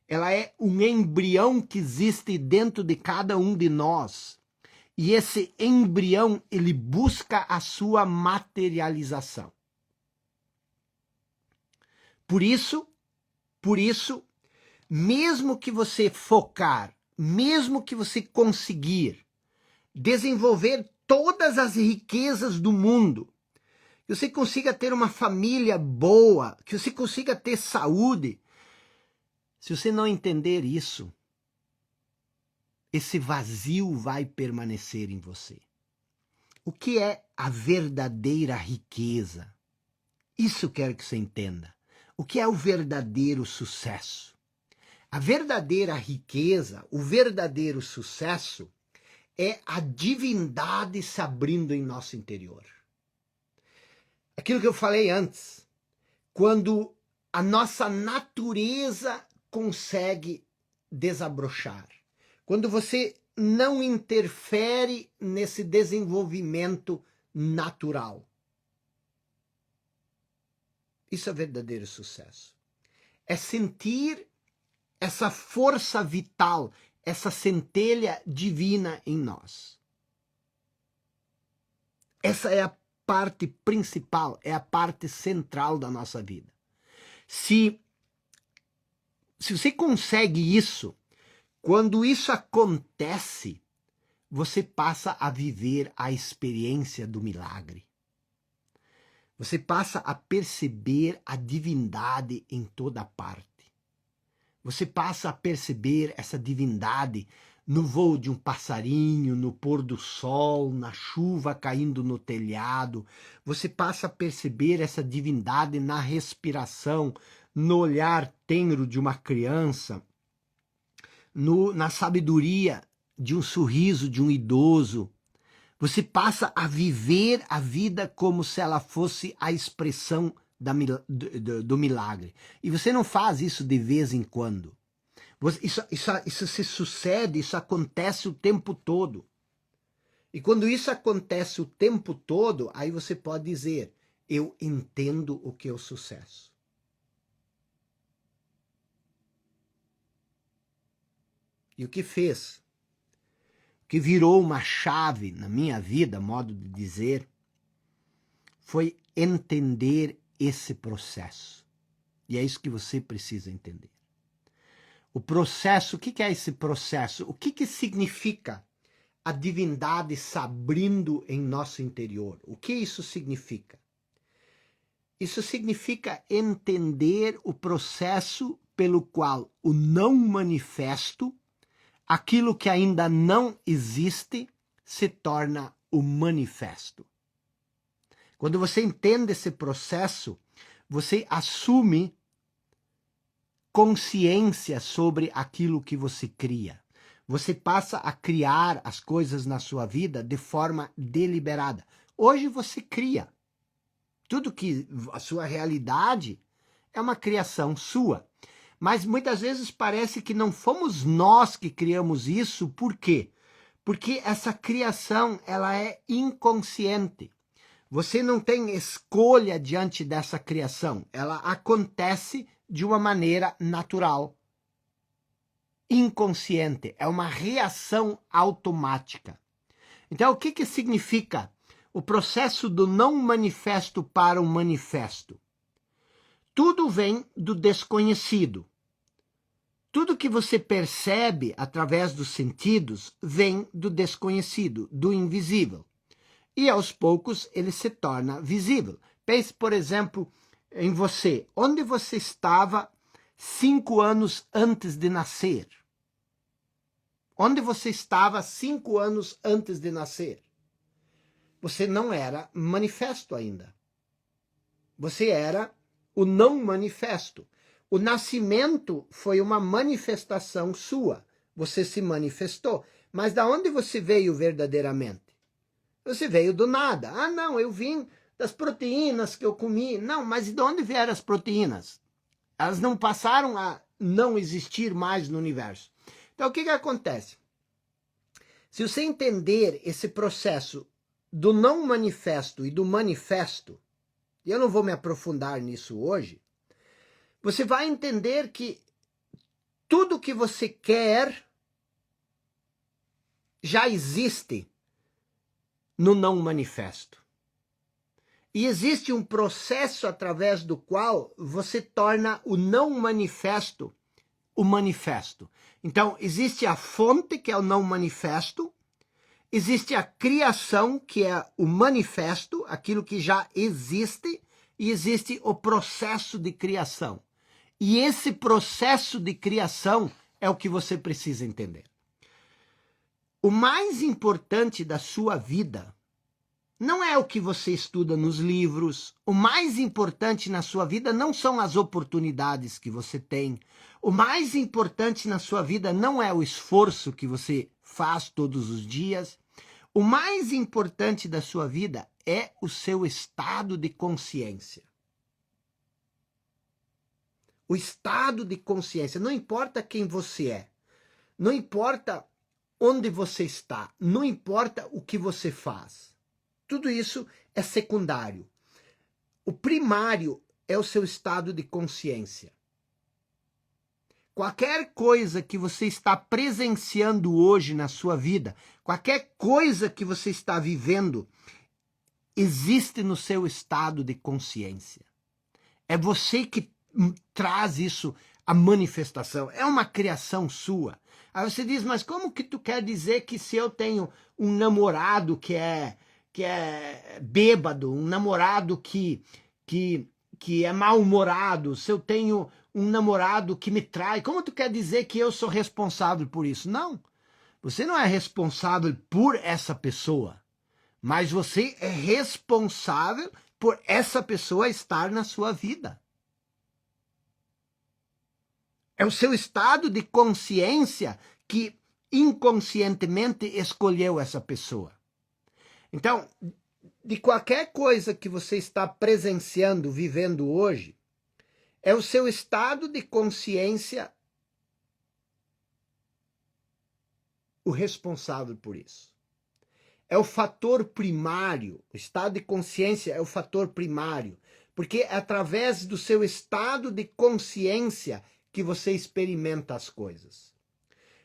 Ela é um embrião que existe dentro de cada um de nós. E esse embrião, ele busca a sua materialização. Por isso, mesmo que você focar, mesmo que você conseguir desenvolver todas as riquezas do mundo, que você consiga ter uma família boa, que você consiga ter saúde, se você não entender isso, esse vazio vai permanecer em você. O que é a verdadeira riqueza? Isso eu quero que você entenda. O que é o verdadeiro sucesso? A verdadeira riqueza, o verdadeiro sucesso é a divindade se abrindo em nosso interior. Aquilo que eu falei antes, quando a nossa natureza consegue desabrochar, quando você não interfere nesse desenvolvimento natural. Isso é verdadeiro sucesso. É sentir essa força vital, essa centelha divina em nós. Essa é a parte principal, é a parte central da nossa vida. Se você consegue isso, quando isso acontece, você passa a viver a experiência do milagre. Você passa a perceber a divindade em toda parte. Você passa a perceber essa divindade no voo de um passarinho, no pôr do sol, na chuva caindo no telhado. Você passa a perceber essa divindade na respiração, no olhar tenro de uma criança, na sabedoria de um sorriso de um idoso. Você passa a viver a vida como se ela fosse a expressão do milagre. E você não faz isso de vez em quando. Isso se sucede, isso acontece o tempo todo. E quando isso acontece o tempo todo, aí você pode dizer, eu entendo o que é o sucesso. E o que fez? O que virou uma chave na minha vida, modo de dizer, foi entender esse processo. E é isso que você precisa entender. O processo, o que é esse processo? O que significa a divindade se abrindo em nosso interior? O que isso significa? Isso significa entender o processo pelo qual o não manifesto, aquilo que ainda não existe, se torna o manifesto. Quando você entende esse processo, você assume consciência sobre aquilo que você cria. Você passa a criar as coisas na sua vida de forma deliberada. Hoje você cria. Tudo que a sua realidade é uma criação sua. Mas muitas vezes parece que não fomos nós que criamos isso. Por quê? Porque essa criação, ela é inconsciente. Você não tem escolha diante dessa criação. Ela acontece de uma maneira natural, inconsciente, é uma reação automática. Então, o que significa o processo do não manifesto para o manifesto? Tudo vem do desconhecido. Tudo que você percebe através dos sentidos vem do desconhecido, do invisível. E aos poucos ele se torna visível. Pense, por exemplo, em você. Onde você estava 5 anos antes de nascer? Onde você estava 5 anos antes de nascer? Você não era manifesto ainda. Você era o não manifesto. O nascimento foi uma manifestação sua. Você se manifestou. Mas da onde você veio verdadeiramente? Você veio do nada. Ah, não, eu vim das proteínas que eu comi. Não, mas de onde vieram as proteínas? Elas não passaram a não existir mais no universo. Então, o que acontece? Se você entender esse processo do não manifesto e do manifesto, e eu não vou me aprofundar nisso hoje, você vai entender que tudo que você quer já existe no não manifesto. E existe um processo através do qual você torna o não manifesto o manifesto. Então, existe a fonte, que é o não manifesto, existe a criação, que é o manifesto, aquilo que já existe, e existe o processo de criação. E esse processo de criação é o que você precisa entender. O mais importante da sua vida não é o que você estuda nos livros. O mais importante na sua vida não são as oportunidades que você tem. O mais importante na sua vida não é o esforço que você faz todos os dias. O mais importante da sua vida é o seu estado de consciência. O estado de consciência. Não importa quem você é. Não importa onde você está. Não importa o que você faz. Tudo isso é secundário. O primário é o seu estado de consciência. Qualquer coisa que você está presenciando hoje na sua vida, qualquer coisa que você está vivendo, existe no seu estado de consciência. É você que traz isso a manifestação, é uma criação sua. Aí você diz, mas como que tu quer dizer que se eu tenho um namorado que é bêbado, um namorado que é mal-humorado, se eu tenho um namorado que me trai, como tu quer dizer que eu sou responsável por isso? Não, você não é responsável por essa pessoa, mas você é responsável por essa pessoa estar na sua vida. É o seu estado de consciência que inconscientemente escolheu essa pessoa. Então, de qualquer coisa que você está presenciando, vivendo hoje, é o seu estado de consciência o responsável por isso. É o fator primário, o estado de consciência é o fator primário, porque é através do seu estado de consciência que você experimenta as coisas.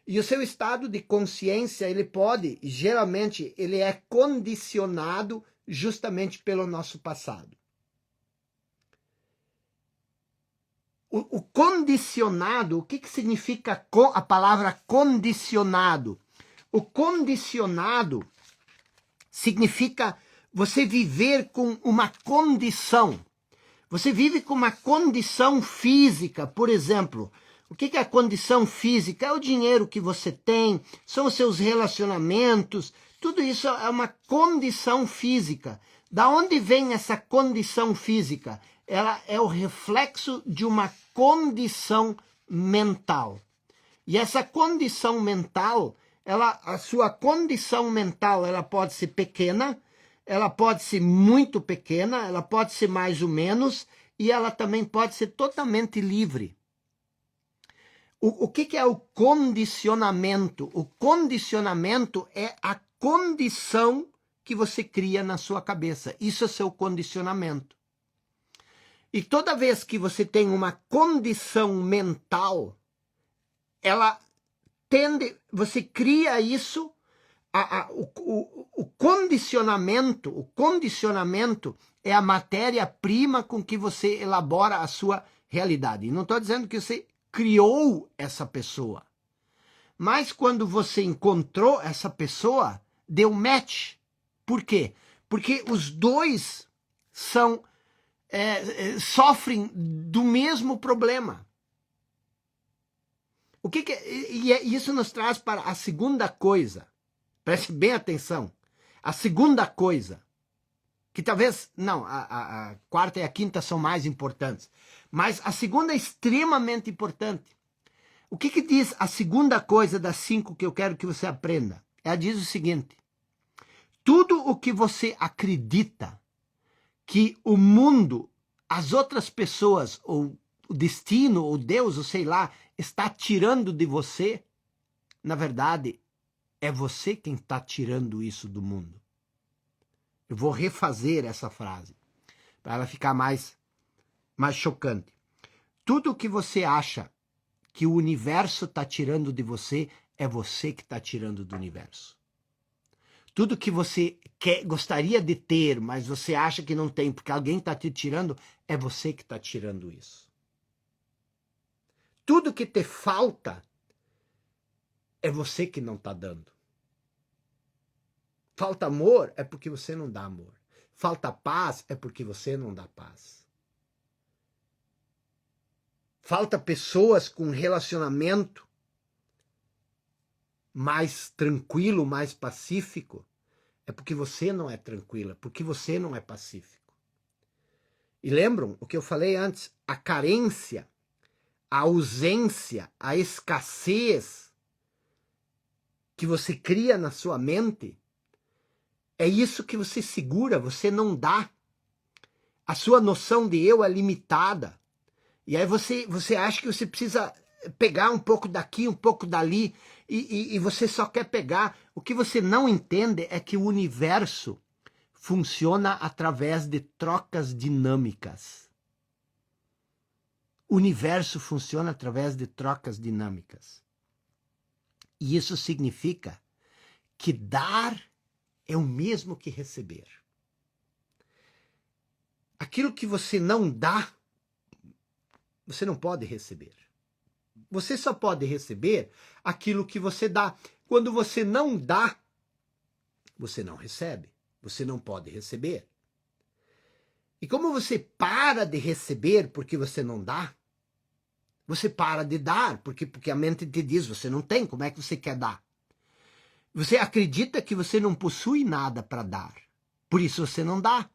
E o seu estado de consciência, ele pode, geralmente, ele é condicionado justamente pelo nosso passado. O condicionado, o que significa a palavra condicionado? O condicionado significa você viver com uma condição. Você vive com uma condição física, por exemplo. O que é a condição física? É o dinheiro que você tem, são os seus relacionamentos, tudo isso é uma condição física. Da onde vem essa condição física? Ela é o reflexo de uma condição mental. E essa condição mental, a sua condição mental, ela pode ser pequena, ela pode ser muito pequena, ela pode ser mais ou menos, e ela também pode ser totalmente livre. O que é o condicionamento? O condicionamento é a condição que você cria na sua cabeça. Isso é seu condicionamento. E toda vez que você tem uma condição mental, ela tende, você cria isso, o condicionamento é a matéria-prima com que você elabora a sua realidade. E não estou dizendo que você criou essa pessoa, mas quando você encontrou essa pessoa, deu match. Por quê? Porque os dois sofrem do mesmo problema. E isso nos traz para a segunda coisa. Preste bem atenção. A segunda coisa, que talvez, não, a quarta e a quinta são mais importantes, mas a segunda é extremamente importante. O que diz a segunda coisa das 5 que eu quero que você aprenda? Ela diz o seguinte: tudo o que você acredita que o mundo, as outras pessoas, ou o destino, ou Deus, ou sei lá, está tirando de você, na verdade, é você quem está tirando isso do mundo. Eu vou refazer essa frase, para ela ficar mais chocante. Tudo que você acha que o universo está tirando de você, é você que está tirando do universo. Tudo que você gostaria de ter, mas você acha que não tem, porque alguém está te tirando, é você que está tirando isso. Tudo que te falta, é você que não está dando. Falta amor, é porque você não dá amor. Falta paz, é porque você não dá paz. Falta pessoas com relacionamento mais tranquilo, mais pacífico, é porque você não é tranquila, porque você não é pacífico. E lembram o que eu falei antes? A carência, a ausência, a escassez que você cria na sua mente, é isso que você segura, você não dá. A sua noção de eu é limitada. E aí você acha que você precisa pegar um pouco daqui, um pouco dali, e você só quer pegar. O que você não entende é que o universo funciona através de trocas dinâmicas. O universo funciona através de trocas dinâmicas. E isso significa que dar é o mesmo que receber. Aquilo que você não dá, você não pode receber. Você só pode receber aquilo que você dá. Quando você não dá, você não recebe. Você não pode receber. E como você para de receber porque você não dá, você para de dar, porque a mente te diz, você não tem, como é que você quer dar? Você acredita que você não possui nada para dar, por isso você não dá.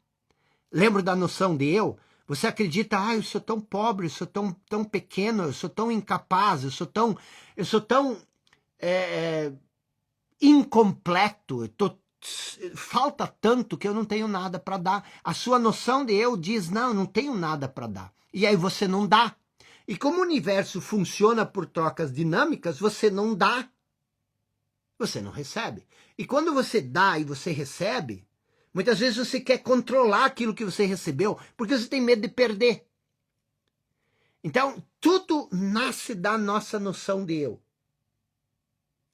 Lembra da noção de eu? Você acredita, eu sou tão pobre, eu sou tão pequeno, eu sou tão incapaz, eu sou tão incompleto, falta tanto que eu não tenho nada para dar. A sua noção de eu diz, não, eu não tenho nada para dar. E aí você não dá. E como o universo funciona por trocas dinâmicas, você não dá, você não recebe. E quando você dá e você recebe, muitas vezes você quer controlar aquilo que você recebeu, porque você tem medo de perder. Então, tudo nasce da nossa noção de eu.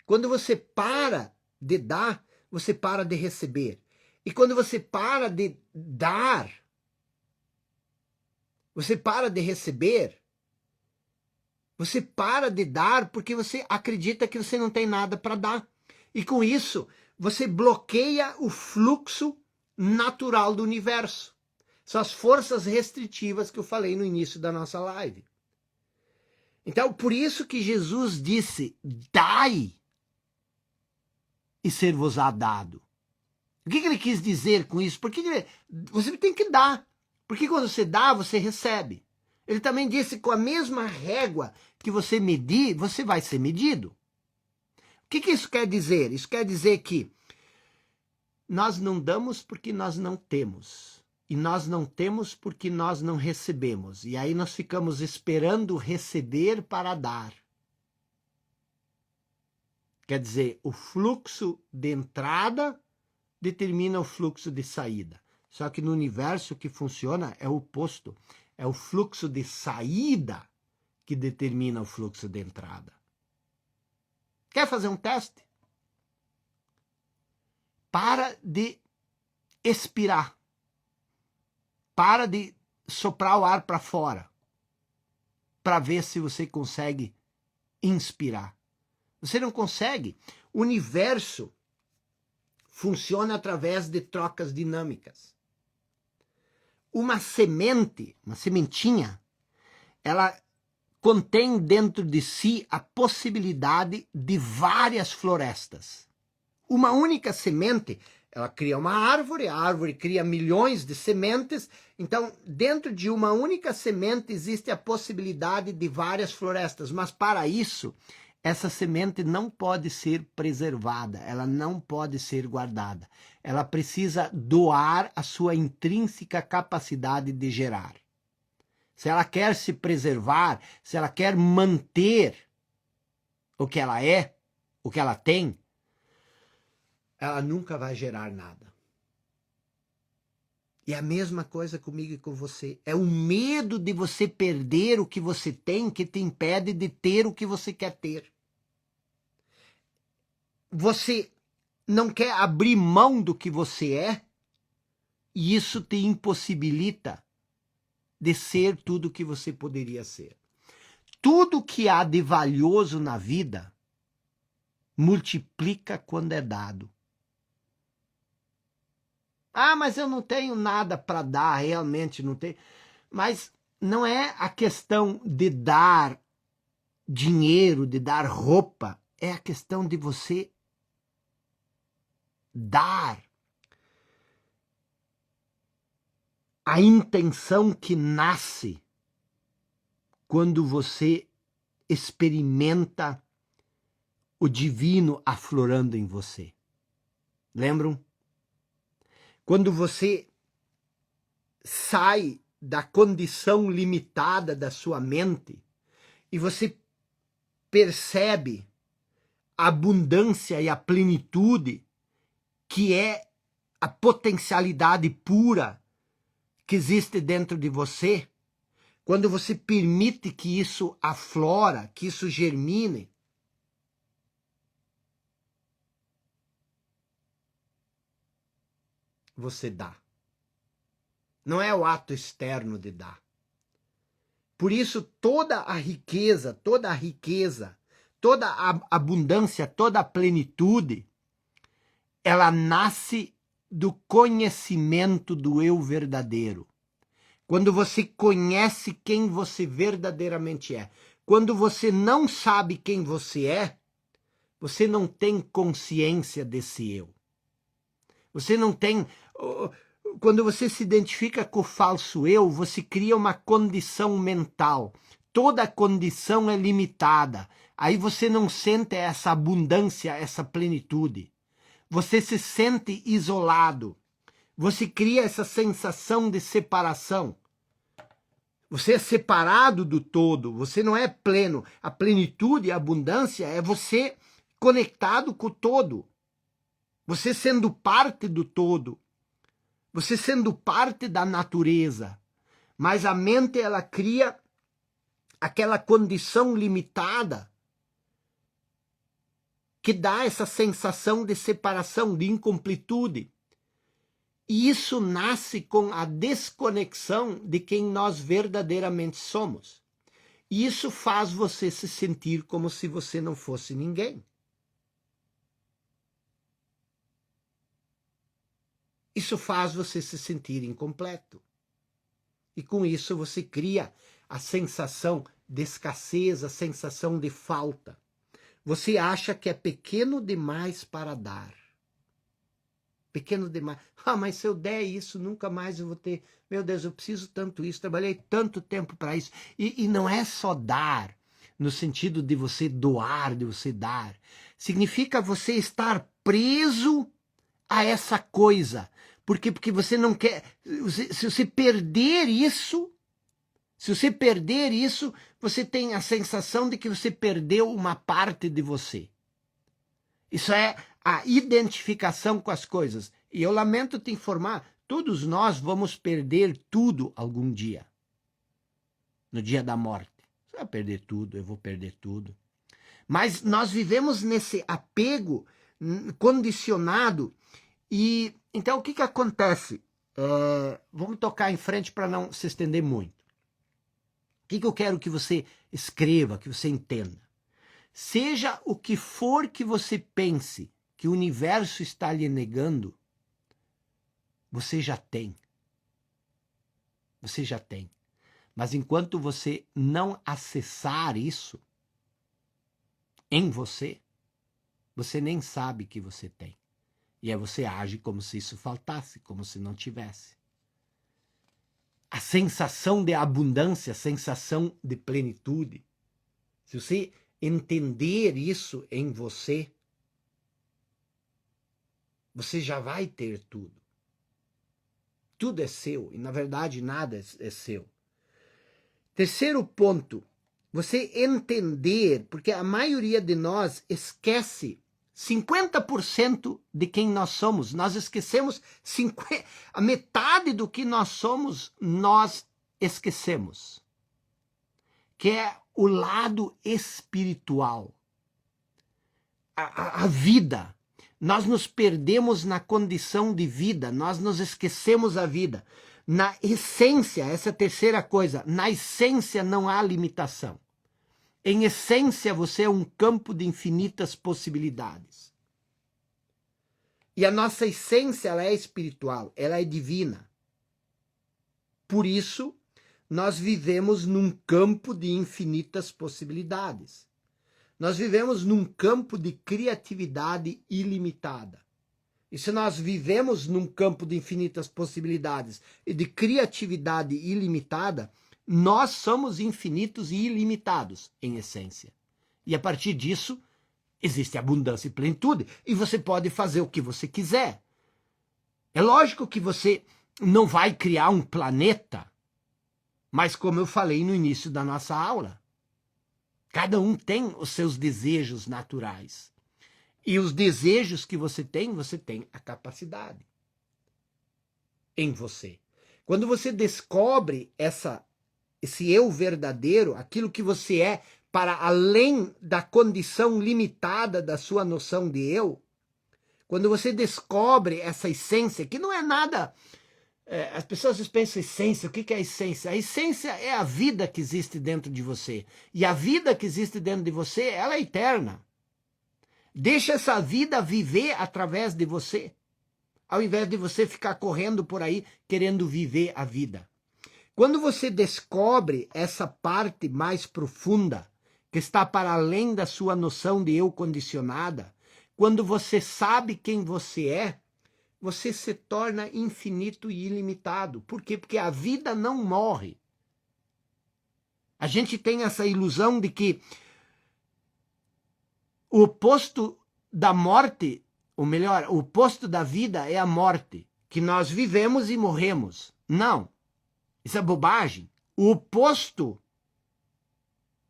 Quando você para de dar, você para de receber. E quando você para de dar, você para de receber, você para de dar porque você acredita que você não tem nada para dar. E com isso, você bloqueia o fluxo natural do universo. São as forças restritivas que eu falei no início da nossa live. Então, por isso que Jesus disse, dai e ser-vos-á dado. O que ele quis dizer com isso? Porque você tem que dar. Porque quando você dá, você recebe. Ele também disse que com a mesma régua que você medir, você vai ser medido. O que isso quer dizer? Isso quer dizer que nós não damos porque nós não temos. E nós não temos porque nós não recebemos. E aí nós ficamos esperando receber para dar. Quer dizer, o fluxo de entrada determina o fluxo de saída. Só que no universo que funciona é o oposto. É o fluxo de saída que determina o fluxo de entrada. Quer fazer um teste? Para de expirar. Para de soprar o ar para fora. Para ver se você consegue inspirar. Você não consegue. O universo funciona através de trocas dinâmicas. Uma semente, uma sementinha, ela contém dentro de si a possibilidade de várias florestas. Uma única semente, ela cria uma árvore, a árvore cria milhões de sementes, então dentro de uma única semente existe a possibilidade de várias florestas, mas para isso, essa semente não pode ser preservada, ela não pode ser guardada. Ela precisa doar a sua intrínseca capacidade de gerar. Se ela quer se preservar, se ela quer manter o que ela é, o que ela tem, ela nunca vai gerar nada. E a mesma coisa comigo e com você. É o medo de você perder o que você tem que te impede de ter o que você quer ter. Você não quer abrir mão do que você é, e isso te impossibilita de ser tudo o que você poderia ser. Tudo que há de valioso na vida multiplica quando é dado. Mas eu não tenho nada para dar, realmente não tenho. Mas não é a questão de dar dinheiro, de dar roupa, é a questão de você dar. A intenção que nasce quando você experimenta o divino aflorando em você. Lembram? Quando você sai da condição limitada da sua mente e você percebe a abundância e a plenitude que é a potencialidade pura que existe dentro de você, quando você permite que isso aflora, que isso germine, você dá. Não é o ato externo de dar. Por isso, toda a riqueza, toda a abundância, toda a plenitude, ela nasce do conhecimento do eu verdadeiro. Quando você conhece quem você verdadeiramente é. Quando você não sabe quem você é, você não tem consciência desse eu. Você não tem... Quando você se identifica com o falso eu, você cria uma condição mental. Toda condição é limitada. Aí você não sente essa abundância, essa plenitude. Você se sente isolado. Você cria essa sensação de separação. Você é separado do todo, você não é pleno. A plenitude, a abundância é você conectado com o todo. Você sendo parte do todo. Você sendo parte da natureza. Mas a mente, ela cria aquela condição limitada que dá essa sensação de separação, de incompletude. E isso nasce com a desconexão de quem nós verdadeiramente somos. E isso faz você se sentir como se você não fosse ninguém. Isso faz você se sentir incompleto. E com isso você cria a sensação de escassez, a sensação de falta. Você acha que é pequeno demais para dar. Pequeno demais. Ah, mas se eu der isso, nunca mais eu vou ter. Meu Deus, eu preciso tanto isso, trabalhei tanto tempo para isso. E não é só dar, no sentido de você doar, de você dar. Significa você estar preso a essa coisa. Porque você não quer. Se você perder isso, você tem a sensação de que você perdeu uma parte de você. Isso é a identificação com as coisas. E eu lamento te informar, todos nós vamos perder tudo algum dia. No dia da morte. Você vai perder tudo, eu vou perder tudo. Mas nós vivemos nesse apego condicionado. E então o que acontece? Vamos tocar em frente para não se estender muito. O que eu quero que você escreva, que você entenda? Seja o que for que você pense que o universo está lhe negando, você já tem. Você já tem. Mas enquanto você não acessar isso em você, você nem sabe que você tem. E aí você age como se isso faltasse, como se não tivesse. A sensação de abundância, a sensação de plenitude, se você entender isso em você, você já vai ter tudo. Tudo é seu, e na verdade nada é seu. Terceiro ponto, você entender, porque a maioria de nós esquece 50% de quem nós somos. Nós esquecemos a metade do que nós somos, nós esquecemos. Que é o lado espiritual. A vida. Nós nos perdemos na condição de vida, nós nos esquecemos a vida. Na essência, essa é a terceira coisa, na essência não há limitação. Em essência, você é um campo de infinitas possibilidades. E a nossa essência, ela é espiritual, ela é divina. Por isso, nós vivemos num campo de infinitas possibilidades. Nós vivemos num campo de criatividade ilimitada. E se nós vivemos num campo de infinitas possibilidades e de criatividade ilimitada, nós somos infinitos e ilimitados, em essência. E a partir disso, existe abundância e plenitude. E você pode fazer o que você quiser. É lógico que você não vai criar um planeta, mas como eu falei no início da nossa aula, cada um tem os seus desejos naturais. E os desejos que você tem a capacidade em você. Quando você descobre esse eu verdadeiro, aquilo que você é para além da condição limitada da sua noção de eu, quando você descobre essa essência, que não é nada as pessoas pensam essência. O que é a essência? A essência é a vida que existe dentro de você. E a vida que existe dentro de você, ela é eterna. Deixa essa vida viver através de você, ao invés de você ficar correndo por aí querendo viver a vida. Quando você descobre essa parte mais profunda, que está para além da sua noção de eu condicionada, quando você sabe quem você é, você se torna infinito e ilimitado. Por quê? Porque a vida não morre. A gente tem essa ilusão de que o oposto da morte, ou melhor, o oposto da vida é a morte, que nós vivemos e morremos. Não, isso é bobagem. O oposto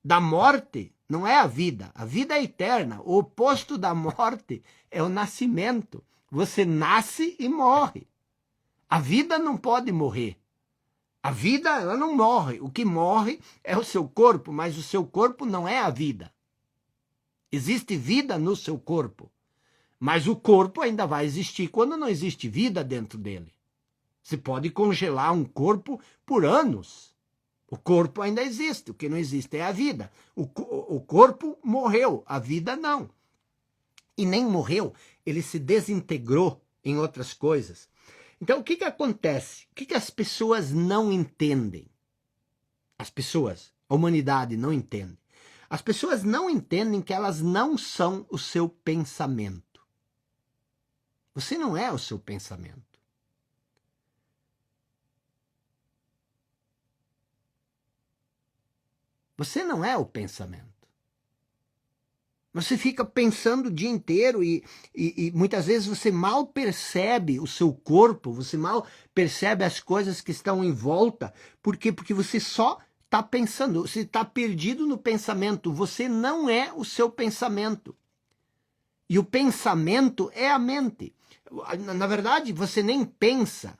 da morte não é a vida é eterna. O oposto da morte é o nascimento. Você nasce e morre. A vida não pode morrer. A vida, ela não morre. O que morre é o seu corpo, mas o seu corpo não é a vida. Existe vida no seu corpo, mas o corpo ainda vai existir quando não existe vida dentro dele. Você pode congelar um corpo por anos. O corpo ainda existe, o que não existe é a vida. O corpo morreu, a vida não. E nem morreu, ele se desintegrou em outras coisas. Então, o que acontece? O que as pessoas não entendem? As pessoas, a humanidade não entende. As pessoas não entendem que elas não são o seu pensamento. Você não é o seu pensamento. Você não é o pensamento. Você fica pensando o dia inteiro e muitas vezes você mal percebe o seu corpo, você mal percebe as coisas que estão em volta. Por quê? Porque você só está pensando, você está perdido no pensamento. Você não é o seu pensamento. E o pensamento é a mente. Na verdade, você nem pensa.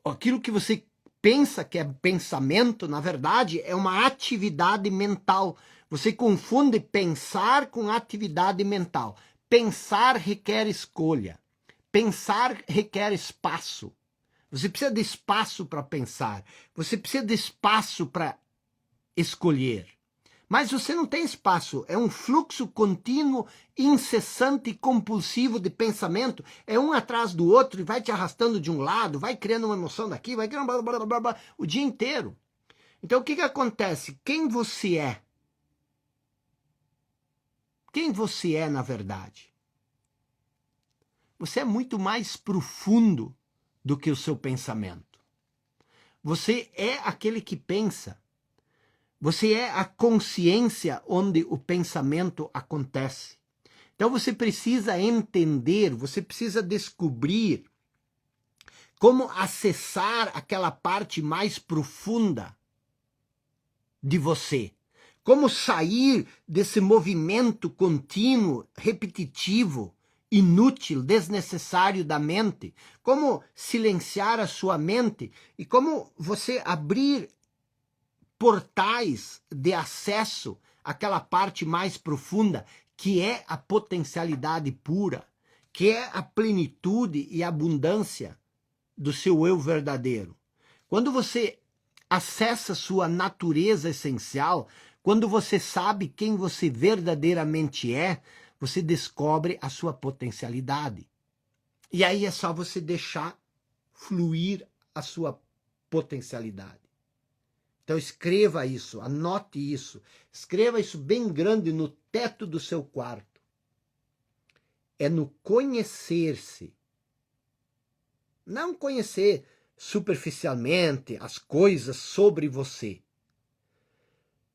Aquilo que você pensa que é pensamento, na verdade, é uma atividade mental. Você confunde pensar com atividade mental. Pensar requer escolha. Pensar requer espaço. Você precisa de espaço para pensar. Você precisa de espaço para escolher. Mas você não tem espaço, é um fluxo contínuo, incessante e compulsivo de pensamento, é um atrás do outro e vai te arrastando de um lado, vai criando uma emoção daqui, vai criando blá, blá, blá, blá, o dia inteiro. Então o que acontece? Quem você é? Quem você é na verdade? Você é muito mais profundo do que o seu pensamento. Você é aquele que pensa. Você é a consciência onde o pensamento acontece. Então você precisa entender, você precisa descobrir como acessar aquela parte mais profunda de você. Como sair desse movimento contínuo, repetitivo, inútil, desnecessário da mente. Como silenciar a sua mente e como você abrir portais de acesso àquela parte mais profunda, que é a potencialidade pura, que é a plenitude e abundância do seu eu verdadeiro. Quando você acessa sua natureza essencial, quando você sabe quem você verdadeiramente é, você descobre a sua potencialidade. E aí é só você deixar fluir a sua potencialidade. Então escreva isso, anote isso, escreva isso bem grande no teto do seu quarto. É no conhecer-se. Não conhecer superficialmente as coisas sobre você,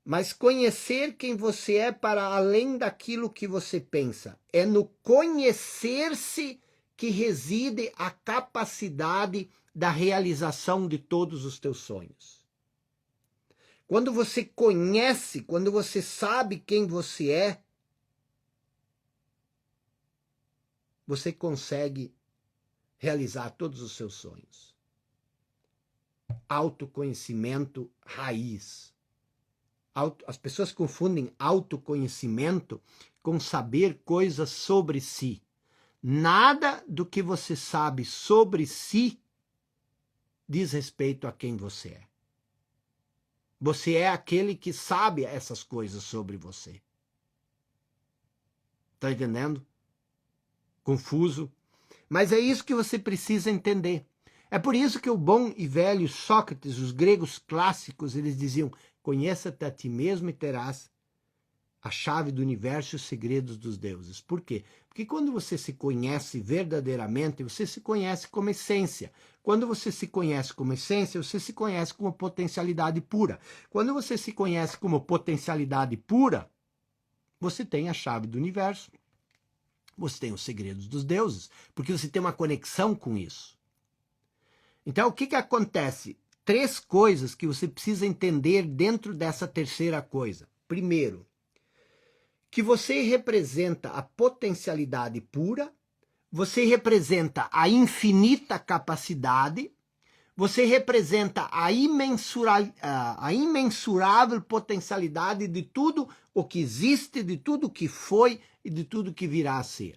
mas conhecer quem você é para além daquilo que você pensa. É no conhecer-se que reside a capacidade da realização de todos os teus sonhos. Quando você conhece, quando você sabe quem você é, você consegue realizar todos os seus sonhos. Autoconhecimento raiz. As pessoas confundem autoconhecimento com saber coisas sobre si. Nada do que você sabe sobre si diz respeito a quem você é. Você é aquele que sabe essas coisas sobre você. Tá entendendo? Confuso? Mas é isso que você precisa entender. É por isso que o bom e velho Sócrates, os gregos clássicos, eles diziam: conheça-te a ti mesmo e terás a chave do universo e os segredos dos deuses. Por quê? Porque quando você se conhece verdadeiramente, você se conhece como essência. Quando você se conhece como essência, você se conhece como potencialidade pura. Quando você se conhece como potencialidade pura, você tem a chave do universo, você tem os segredos dos deuses, porque você tem uma conexão com isso. Então, o que acontece? 3 coisas que você precisa entender dentro dessa terceira coisa. Primeiro, que você representa a potencialidade pura, você representa a infinita capacidade, você representa a imensurável potencialidade de tudo o que existe, de tudo o que foi e de tudo que virá a ser.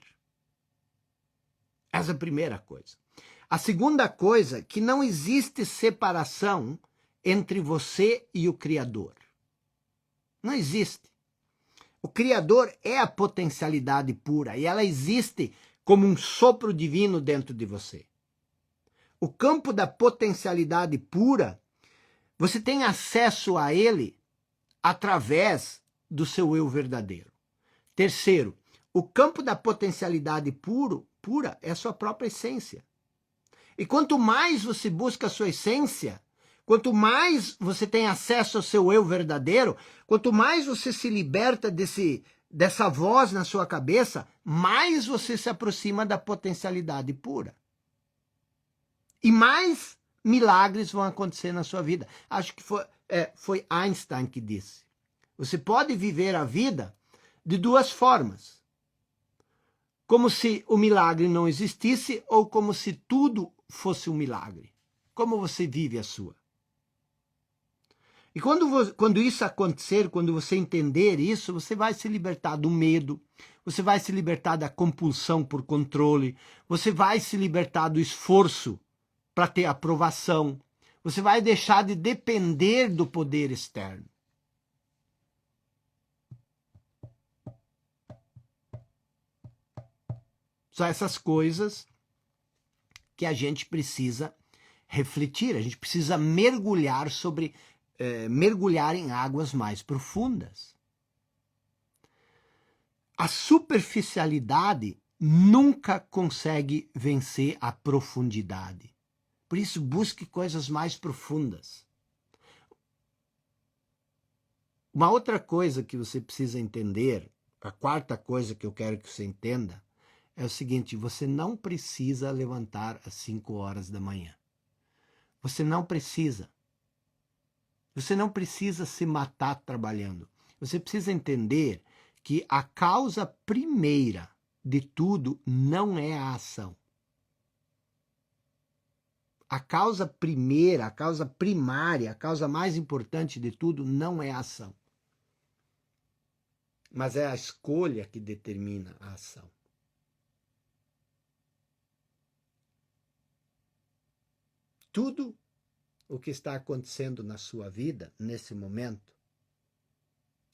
Essa é a primeira coisa. A segunda coisa, que não existe separação entre você e o Criador. Não existe. O Criador é a potencialidade pura e ela existe como um sopro divino dentro de você. O campo da potencialidade pura, você tem acesso a ele através do seu eu verdadeiro. Terceiro, o campo da potencialidade pura é a sua própria essência. E quanto mais você busca a sua essência, quanto mais você tem acesso ao seu eu verdadeiro, quanto mais você se liberta dessa voz na sua cabeça, mais você se aproxima da potencialidade pura. E mais milagres vão acontecer na sua vida. Acho que foi Einstein que disse. Você pode viver a vida de 2 formas. Como se o milagre não existisse ou como se tudo fosse um milagre. Como você vive a sua? E quando isso acontecer, quando você entender isso, você vai se libertar do medo, você vai se libertar da compulsão por controle, você vai se libertar do esforço para ter aprovação, você vai deixar de depender do poder externo. São essas coisas que a gente precisa refletir, a gente precisa mergulhar mergulhar em águas mais profundas. A superficialidade nunca consegue vencer a profundidade. Por isso, busque coisas mais profundas. Uma outra coisa que você precisa entender, a quarta coisa que eu quero que você entenda, é o seguinte: você não precisa levantar às 5 horas da manhã. Você não precisa. Você não precisa se matar trabalhando. Você precisa entender que a causa primeira de tudo não é a ação. A causa primeira, a causa primária, a causa mais importante de tudo não é a ação. Mas é a escolha que determina a ação. Tudo o que está acontecendo na sua vida nesse momento,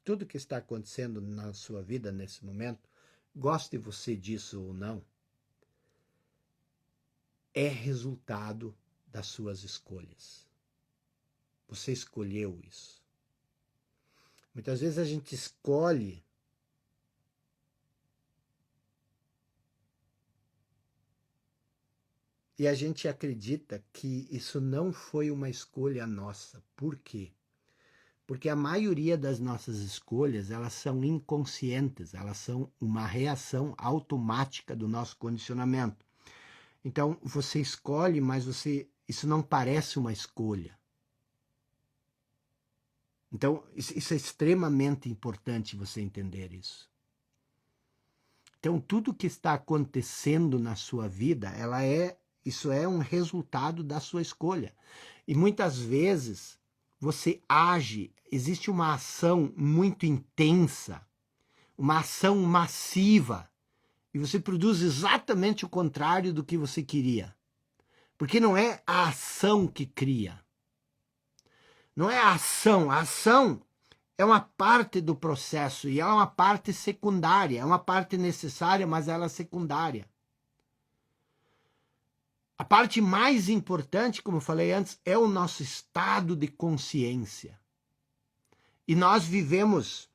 tudo que está acontecendo na sua vida nesse momento, goste você disso ou não, é resultado das suas escolhas. Você escolheu isso. Muitas vezes a gente escolhe e a gente acredita que isso não foi uma escolha nossa. Por quê? Porque a maioria das nossas escolhas, elas são inconscientes, elas são uma reação automática do nosso condicionamento. Então, você escolhe, mas isso não parece uma escolha. Então, isso é extremamente importante você entender isso. Então, tudo que está acontecendo na sua vida, isso é um resultado da sua escolha. E muitas vezes você age, existe uma ação muito intensa, uma ação massiva, e você produz exatamente o contrário do que você queria. Porque não é a ação que cria. Não é a ação. A ação é uma parte do processo e ela é uma parte secundária. É uma parte necessária, mas ela é secundária. A parte mais importante, como eu falei antes, é o nosso estado de consciência. E nós vivemos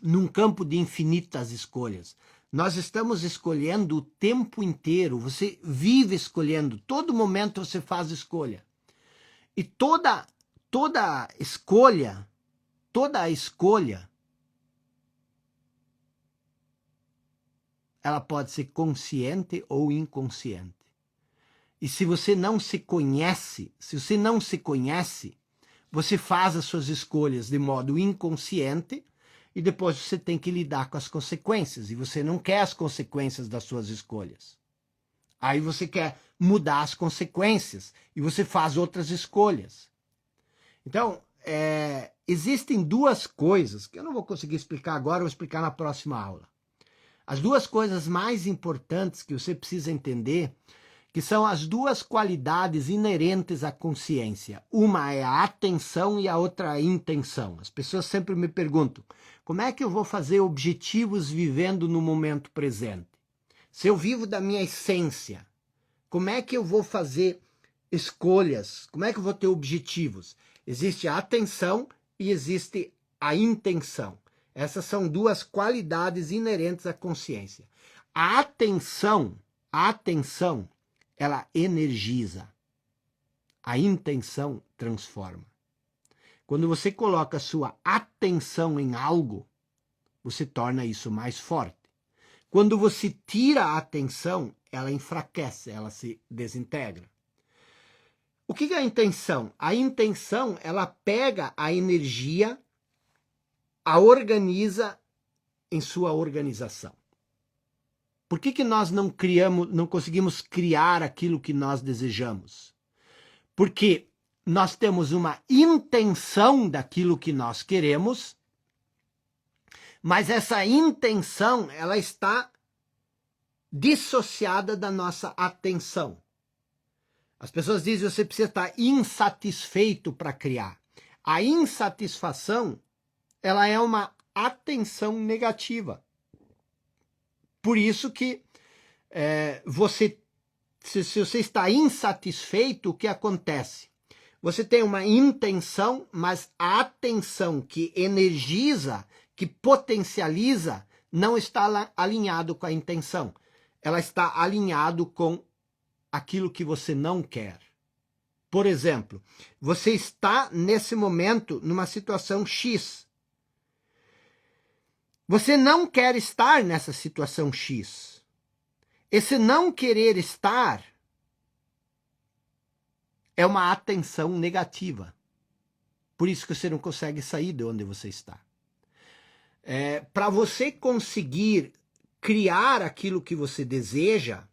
num campo de infinitas escolhas. Nós estamos escolhendo o tempo inteiro. Você vive escolhendo. Todo momento você faz escolha. E toda escolha, ela pode ser consciente ou inconsciente. E se você não se conhece, você faz as suas escolhas de modo inconsciente e depois você tem que lidar com as consequências. E você não quer as consequências das suas escolhas. Aí você quer mudar as consequências e você faz outras escolhas. Então, existem duas coisas que eu não vou conseguir explicar agora, eu vou explicar na próxima aula. As duas coisas mais importantes que você precisa entender, que são as duas qualidades inerentes à consciência. Uma é a atenção e a outra a intenção. As pessoas sempre me perguntam, como é que eu vou fazer objetivos vivendo no momento presente? Se eu vivo da minha essência, como é que eu vou fazer escolhas? Como é que eu vou ter objetivos? Existe a atenção e existe a intenção. Essas são duas qualidades inerentes à consciência. A atenção, ela energiza. A intenção transforma. Quando você coloca sua atenção em algo, você torna isso mais forte. Quando você tira a atenção, ela enfraquece, ela se desintegra. O que é a intenção? A intenção, ela pega a energia, a organiza em sua organização. Por que nós não conseguimos criar aquilo que nós desejamos? Porque nós temos uma intenção daquilo que nós queremos, mas essa intenção, ela está dissociada da nossa atenção. As pessoas dizem que você precisa estar insatisfeito para criar. A insatisfação, ela é uma atenção negativa. Por isso que se você está insatisfeito, o que acontece? Você tem uma intenção, mas a atenção que energiza, que potencializa, não está alinhado com a intenção. Ela está alinhado com aquilo que você não quer. Por exemplo, você está nesse momento numa situação X. Você não quer estar nessa situação X. Esse não querer estar é uma atenção negativa. Por isso que você não consegue sair de onde você está. Para você conseguir criar aquilo que você deseja,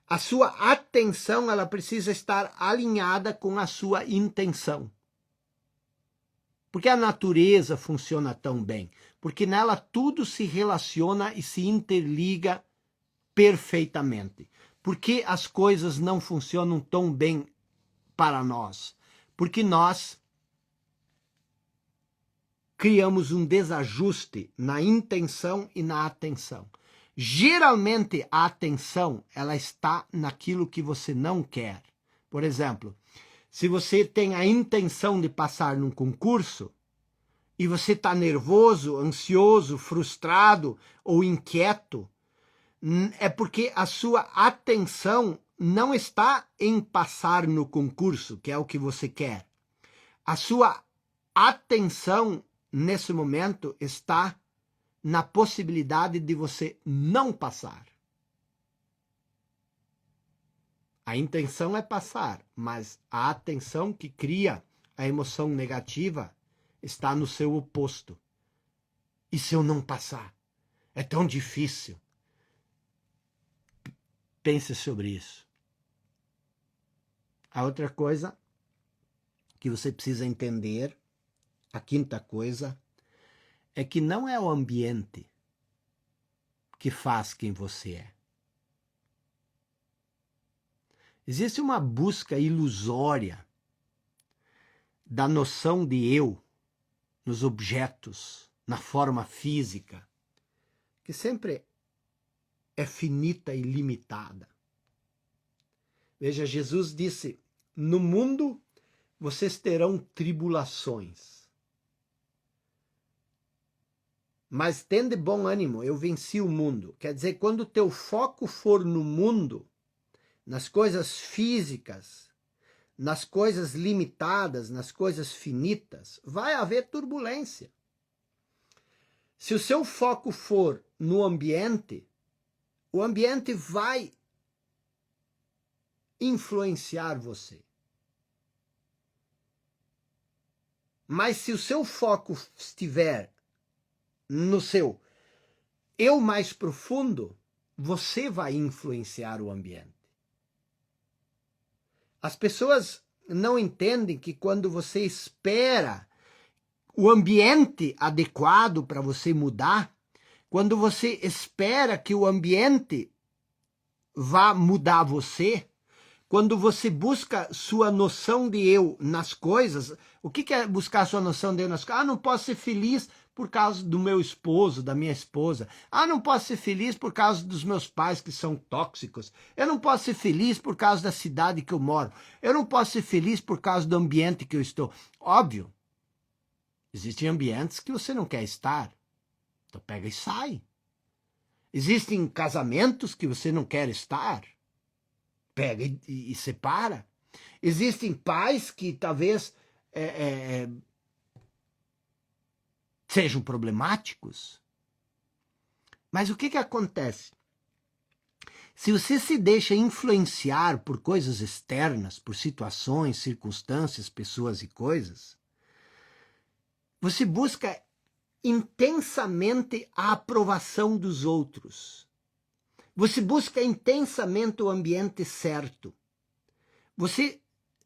a sua atenção ela precisa estar alinhada com a sua intenção. Por que a natureza funciona tão bem? Porque nela tudo se relaciona e se interliga perfeitamente. Por que as coisas não funcionam tão bem para nós? Porque nós criamos um desajuste na intenção e na atenção. Geralmente a atenção ela está naquilo que você não quer. Por exemplo, se você tem a intenção de passar num concurso e você está nervoso, ansioso, frustrado ou inquieto, é porque a sua atenção não está em passar no concurso, que é o que você quer. A sua atenção nesse momento está na possibilidade de você não passar. A intenção é passar, mas a atenção que cria a emoção negativa está no seu oposto. E se eu não passar? É tão difícil. Pense sobre isso. A outra coisa que você precisa entender, a quinta coisa, é que não é o ambiente que faz quem você é. Existe uma busca ilusória da noção de eu nos objetos, na forma física, que sempre é finita e limitada. Veja, Jesus disse: no mundo vocês terão tribulações, mas tende bom ânimo, eu venci o mundo. Quer dizer, quando o teu foco for no mundo, nas coisas físicas, nas coisas limitadas, nas coisas finitas, vai haver turbulência. Se o seu foco for no ambiente, o ambiente vai influenciar você. Mas se o seu foco estiver no seu eu mais profundo, você vai influenciar o ambiente. As pessoas não entendem que quando você espera o ambiente adequado para você mudar, quando você espera que o ambiente vá mudar você, quando você busca sua noção de eu nas coisas, o que é buscar sua noção de eu nas coisas? Ah, não posso ser feliz por causa do meu esposo, da minha esposa. Ah, não posso ser feliz por causa dos meus pais que são tóxicos. Eu não posso ser feliz por causa da cidade que eu moro. Eu não posso ser feliz por causa do ambiente que eu estou. Óbvio, existem ambientes que você não quer estar. Então pega e sai. Existem casamentos que você não quer estar. Pega e separa. Existem pais que talvez sejam problemáticos. Mas o que acontece? Se você se deixa influenciar por coisas externas, por situações, circunstâncias, pessoas e coisas, você busca intensamente a aprovação dos outros. Você busca intensamente o ambiente certo.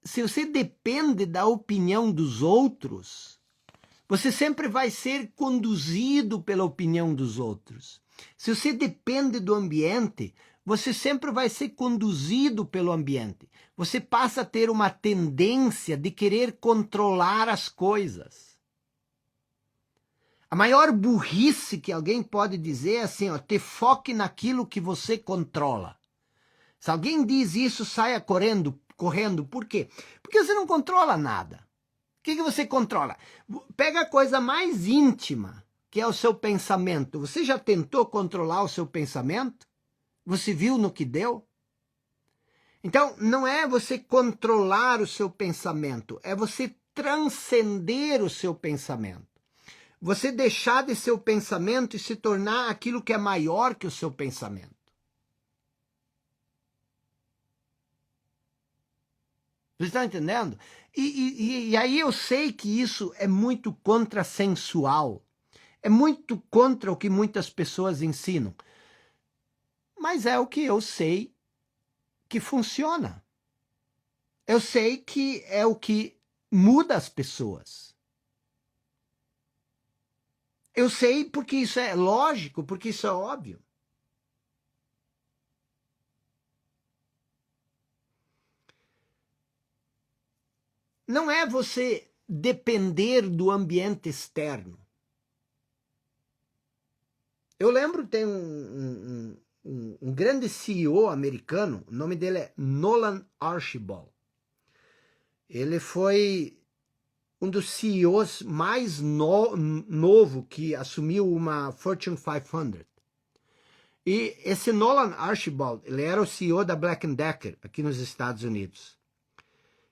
Se você depende da opinião dos outros, você sempre vai ser conduzido pela opinião dos outros. Se você depende do ambiente, você sempre vai ser conduzido pelo ambiente. Você passa a ter uma tendência de querer controlar as coisas. A maior burrice que alguém pode dizer é assim, ó, te foque naquilo que você controla. Se alguém diz isso, saia correndo. Por quê? Porque você não controla nada. O que você controla? Pega a coisa mais íntima, que é o seu pensamento. Você já tentou controlar o seu pensamento? Você viu no que deu? Então, não é você controlar o seu pensamento, é você transcender o seu pensamento. Você deixar de ser o pensamento e se tornar aquilo que é maior que o seu pensamento. Você está entendendo? E aí eu sei que isso é muito contrassensual. É muito contra o que muitas pessoas ensinam. Mas é o que eu sei que funciona. Eu sei que é o que muda as pessoas. Eu sei porque isso é lógico, porque isso é óbvio. Não é você depender do ambiente externo. Eu lembro que tem um grande CEO americano, o nome dele é Nolan Archibald. Ele foi um dos CEOs mais novo que assumiu uma Fortune 500. E esse Nolan Archibald, ele era o CEO da Black & Decker aqui nos Estados Unidos.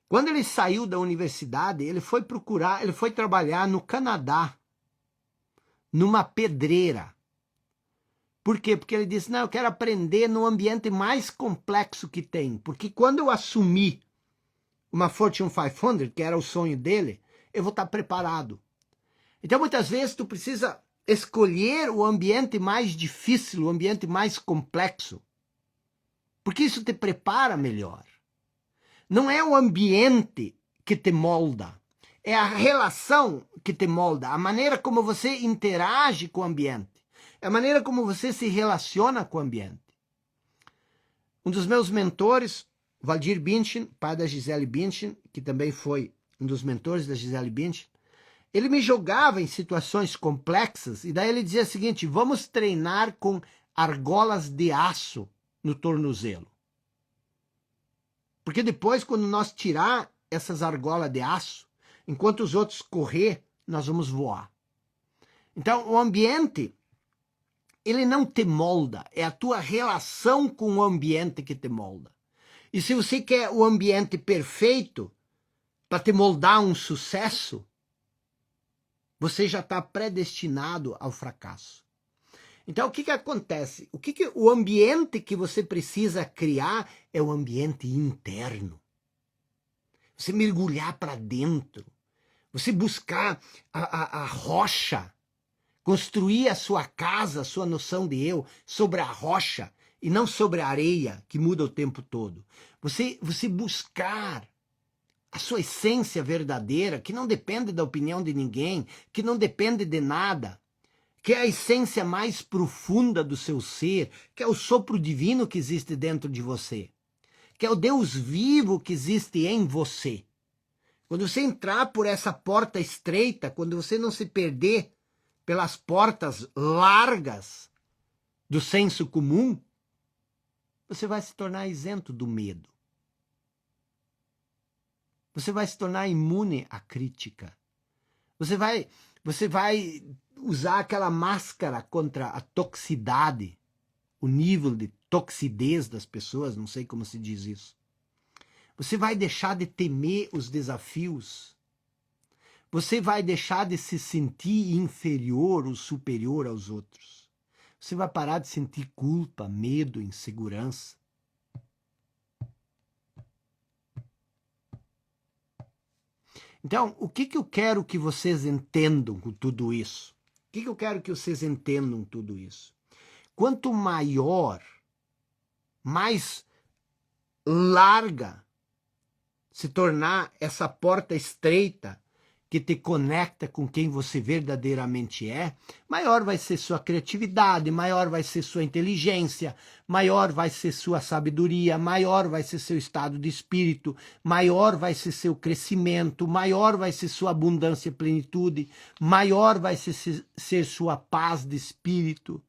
Quando ele saiu da universidade, ele foi trabalhar no Canadá, numa pedreira. Por quê? Porque ele disse, não, eu quero aprender no ambiente mais complexo que tem. Porque quando eu assumi uma Fortune 500, que era o sonho dele, eu vou estar preparado. Então, muitas vezes, tu precisa escolher o ambiente mais difícil, o ambiente mais complexo. Porque isso te prepara melhor. Não é o ambiente que te molda. É a relação que te molda. A maneira como você interage com o ambiente. É a maneira como você se relaciona com o ambiente. Um dos meus mentores, Valdir Bündchen, pai da Gisele Bündchen, que também foi um dos mentores da Gisele Bündchen, ele me jogava em situações complexas e daí ele dizia o seguinte: vamos treinar com argolas de aço no tornozelo. Porque depois, quando nós tirar essas argolas de aço, enquanto os outros correr, nós vamos voar. Então, o ambiente, ele não te molda, é a tua relação com o ambiente que te molda. E se você quer o ambiente perfeito para te moldar um sucesso, você já está predestinado ao fracasso. Então, o que acontece? O ambiente que você precisa criar é o ambiente interno. Você mergulhar para dentro. Você buscar a rocha. Construir a sua casa, a sua noção de eu, sobre a rocha e não sobre a areia que muda o tempo todo. Você buscar a sua essência verdadeira, que não depende da opinião de ninguém, que não depende de nada, que é a essência mais profunda do seu ser, que é o sopro divino que existe dentro de você, que é o Deus vivo que existe em você. Quando você entrar por essa porta estreita, quando você não se perder pelas portas largas do senso comum, você vai se tornar isento do medo. Você vai se tornar imune à crítica. Você vai usar aquela máscara contra a toxicidade, o nível de toxidez das pessoas, não sei como se diz isso. Você vai deixar de temer os desafios. Você vai deixar de se sentir inferior ou superior aos outros. Você vai parar de sentir culpa, medo, insegurança. Então, o que eu quero que vocês entendam com tudo isso? O que eu quero que vocês entendam tudo isso? Quanto maior, mais larga se tornar essa porta estreita que te conecta com quem você verdadeiramente é, maior vai ser sua criatividade, maior vai ser sua inteligência, maior vai ser sua sabedoria, maior vai ser seu estado de espírito, maior vai ser seu crescimento, maior vai ser sua abundância e plenitude, maior vai ser sua paz de espírito.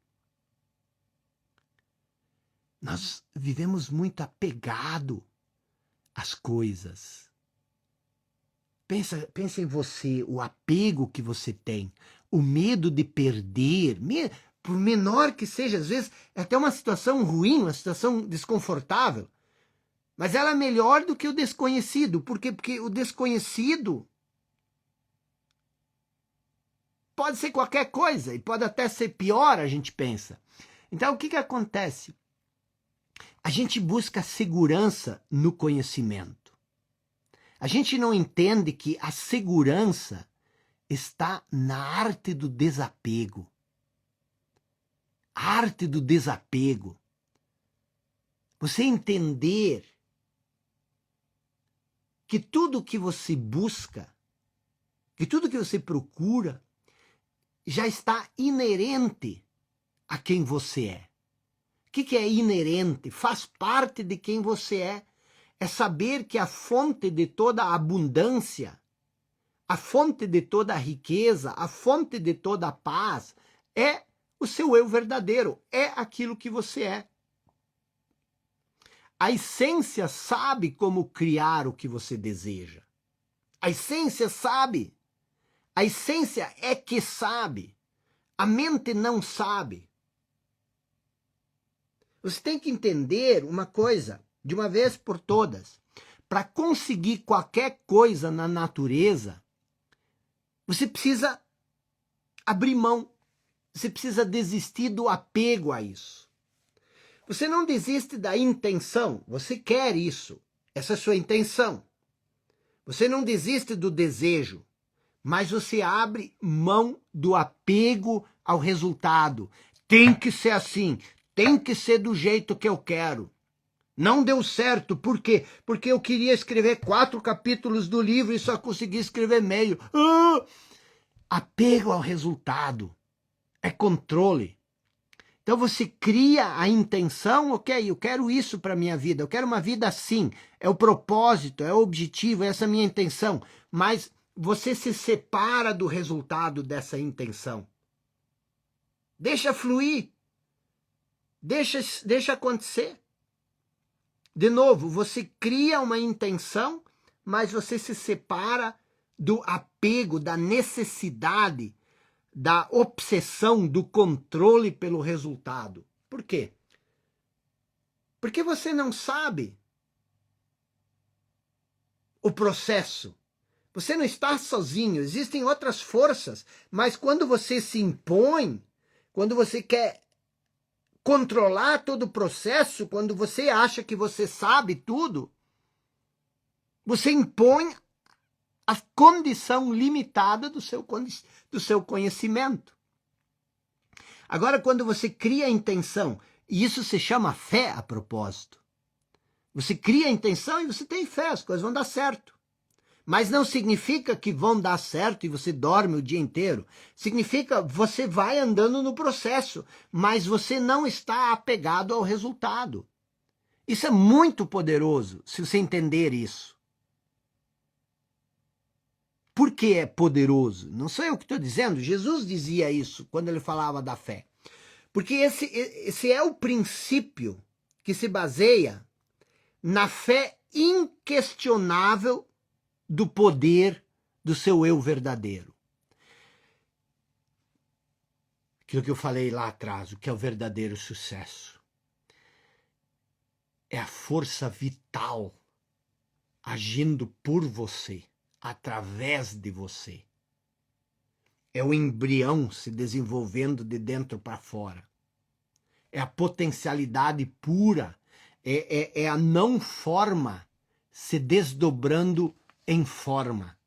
Nós vivemos muito apegado às coisas. Pensa em você, o apego que você tem, o medo de perder, por menor que seja, às vezes é até uma situação ruim, uma situação desconfortável, mas ela é melhor do que o desconhecido. Por quê? Porque o desconhecido pode ser qualquer coisa e pode até ser pior, a gente pensa. Então, o que acontece? A gente busca segurança no conhecimento. A gente não entende que a segurança está na arte do desapego. A arte do desapego. Você entender que tudo que você busca, que tudo que você procura, já está inerente a quem você é. O que é inerente? Faz parte de quem você é. É saber que a fonte de toda a abundância, a fonte de toda a riqueza, a fonte de toda a paz é o seu eu verdadeiro, é aquilo que você é. A essência sabe como criar o que você deseja. A essência sabe. A essência é que sabe. A mente não sabe. Você tem que entender uma coisa, de uma vez por todas. Para conseguir qualquer coisa na natureza, você precisa abrir mão. Você precisa desistir do apego a isso. Você não desiste da intenção. Você quer isso. Essa é a sua intenção. Você não desiste do desejo. Mas você abre mão do apego ao resultado. Tem que ser assim. Tem que ser do jeito que eu quero. Não deu certo. Por quê? Porque eu queria escrever 4 capítulos do livro e só consegui escrever meio. Apego ao resultado. É controle. Então você cria a intenção, ok, eu quero isso para a minha vida, eu quero uma vida assim, é o propósito, é o objetivo, essa é a minha intenção. Mas você se separa do resultado dessa intenção. Deixa fluir, deixa acontecer. De novo, você cria uma intenção, mas você se separa do apego, da necessidade, da obsessão, do controle pelo resultado. Por quê? Porque você não sabe o processo. Você não está sozinho, existem outras forças, mas quando você se impõe, quando você quer controlar todo o processo, quando você acha que você sabe tudo, você impõe a condição limitada do seu conhecimento. Agora, quando você cria a intenção, e isso se chama fé a propósito, você cria a intenção e você tem fé, as coisas vão dar certo. Mas não significa que vão dar certo e você dorme o dia inteiro. Significa você vai andando no processo, mas você não está apegado ao resultado. Isso é muito poderoso, se você entender isso. Por que é poderoso? Não sou eu que estou dizendo, Jesus dizia isso quando ele falava da fé. Porque esse é o princípio que se baseia na fé inquestionável do poder do seu eu verdadeiro. Aquilo que eu falei lá atrás, o que é o verdadeiro sucesso. É a força vital agindo por você, através de você. É o embrião se desenvolvendo de dentro para fora. É a potencialidade pura, é a não forma se desdobrando em forma.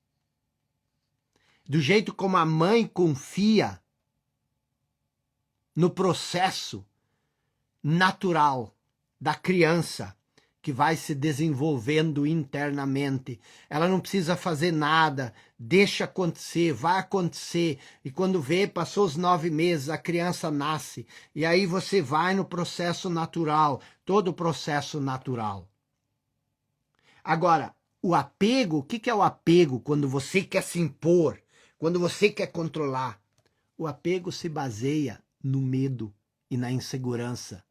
Do jeito como a mãe confia no processo natural da criança que vai se desenvolvendo internamente. Ela não precisa fazer nada, deixa acontecer, vai acontecer. E quando vê, passou os 9 meses, a criança nasce. E aí você vai no processo natural, todo o processo natural. Agora, o apego, o que é o apego quando você quer se impor, quando você quer controlar? O apego se baseia no medo e na insegurança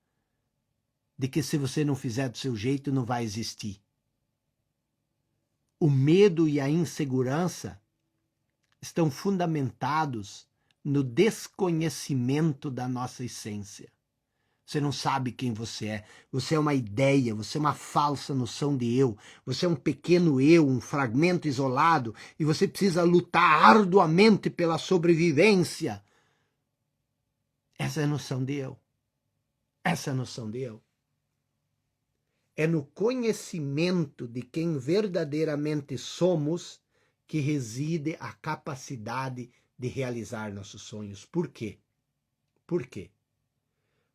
de que se você não fizer do seu jeito, não vai existir. O medo e a insegurança estão fundamentados no desconhecimento da nossa essência. Você não sabe quem você é uma ideia, você é uma falsa noção de eu, você é um pequeno eu, um fragmento isolado, e você precisa lutar arduamente pela sobrevivência. Essa é a noção de eu. Essa é a noção de eu. É no conhecimento de quem verdadeiramente somos que reside a capacidade de realizar nossos sonhos. Por quê? Por quê?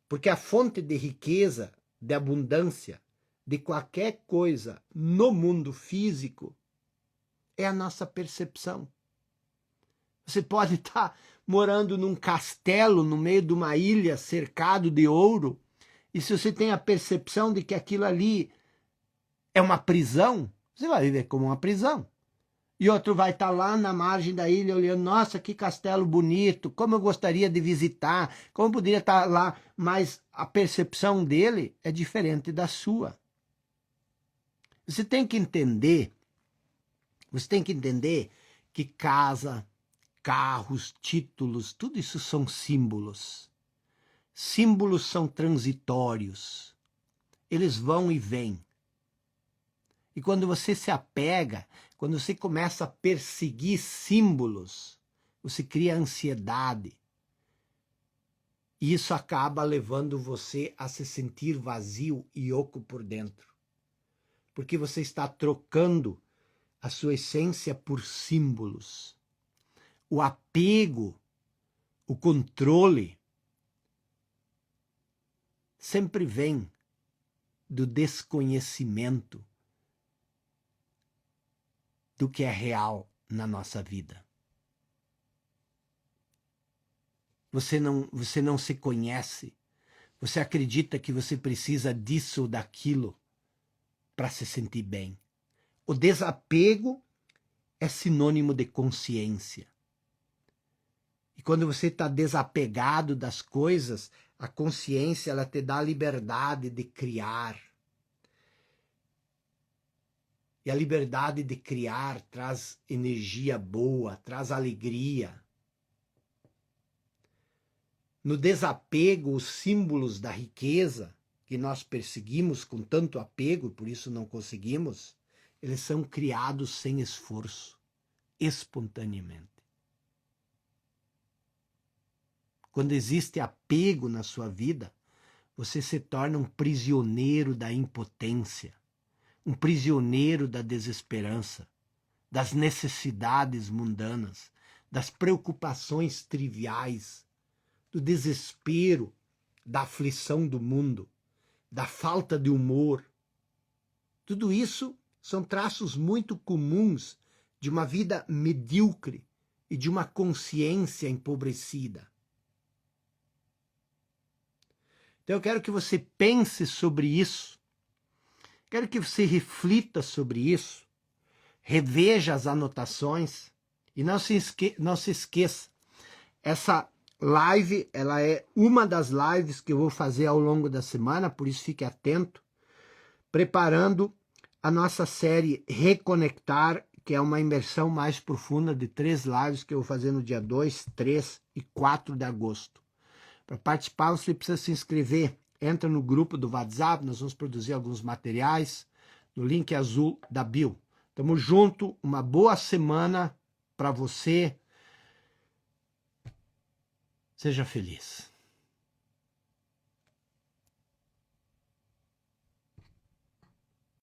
Porque a fonte de riqueza, de abundância, de qualquer coisa no mundo físico é a nossa percepção. Você pode estar morando num castelo no meio de uma ilha cercado de ouro, e se você tem a percepção de que aquilo ali é uma prisão, você vai viver como uma prisão. E outro vai estar lá na margem da ilha olhando, nossa, que castelo bonito, como eu gostaria de visitar, como eu poderia estar lá, mas a percepção dele é diferente da sua. Você tem que entender que casa, carros, títulos, tudo isso são símbolos. Símbolos são transitórios. Eles vão e vêm. E quando você se apega, quando você começa a perseguir símbolos, você cria ansiedade. E isso acaba levando você a se sentir vazio e oco por dentro. Porque você está trocando a sua essência por símbolos. O apego, o controle, sempre vem do desconhecimento do que é real na nossa vida. Você não se conhece, Você acredita que você precisa disso ou daquilo para se sentir bem. O desapego é sinônimo de consciência. E quando você está desapegado das coisas, a consciência ela te dá a liberdade de criar. E a liberdade de criar traz energia boa, traz alegria. No desapego, os símbolos da riqueza que nós perseguimos com tanto apego, por isso não conseguimos, eles são criados sem esforço, espontaneamente. Quando existe apego na sua vida, você se torna um prisioneiro da impotência, um prisioneiro da desesperança, das necessidades mundanas, das preocupações triviais, do desespero, da aflição do mundo, da falta de humor. Tudo isso são traços muito comuns de uma vida medíocre e de uma consciência empobrecida. Então eu quero que você pense sobre isso, quero que você reflita sobre isso, reveja as anotações e não se esqueça, essa live, ela é uma das lives que eu vou fazer ao longo da semana, por isso fique atento, preparando a nossa série Reconectar, que é uma imersão mais profunda de 3 lives que eu vou fazer no dia 2, 3 e 4 de agosto. Para participar, você precisa se inscrever. Entra no grupo do WhatsApp, nós vamos produzir alguns materiais no link azul da bio. Tamo junto, uma boa semana para você. Seja feliz.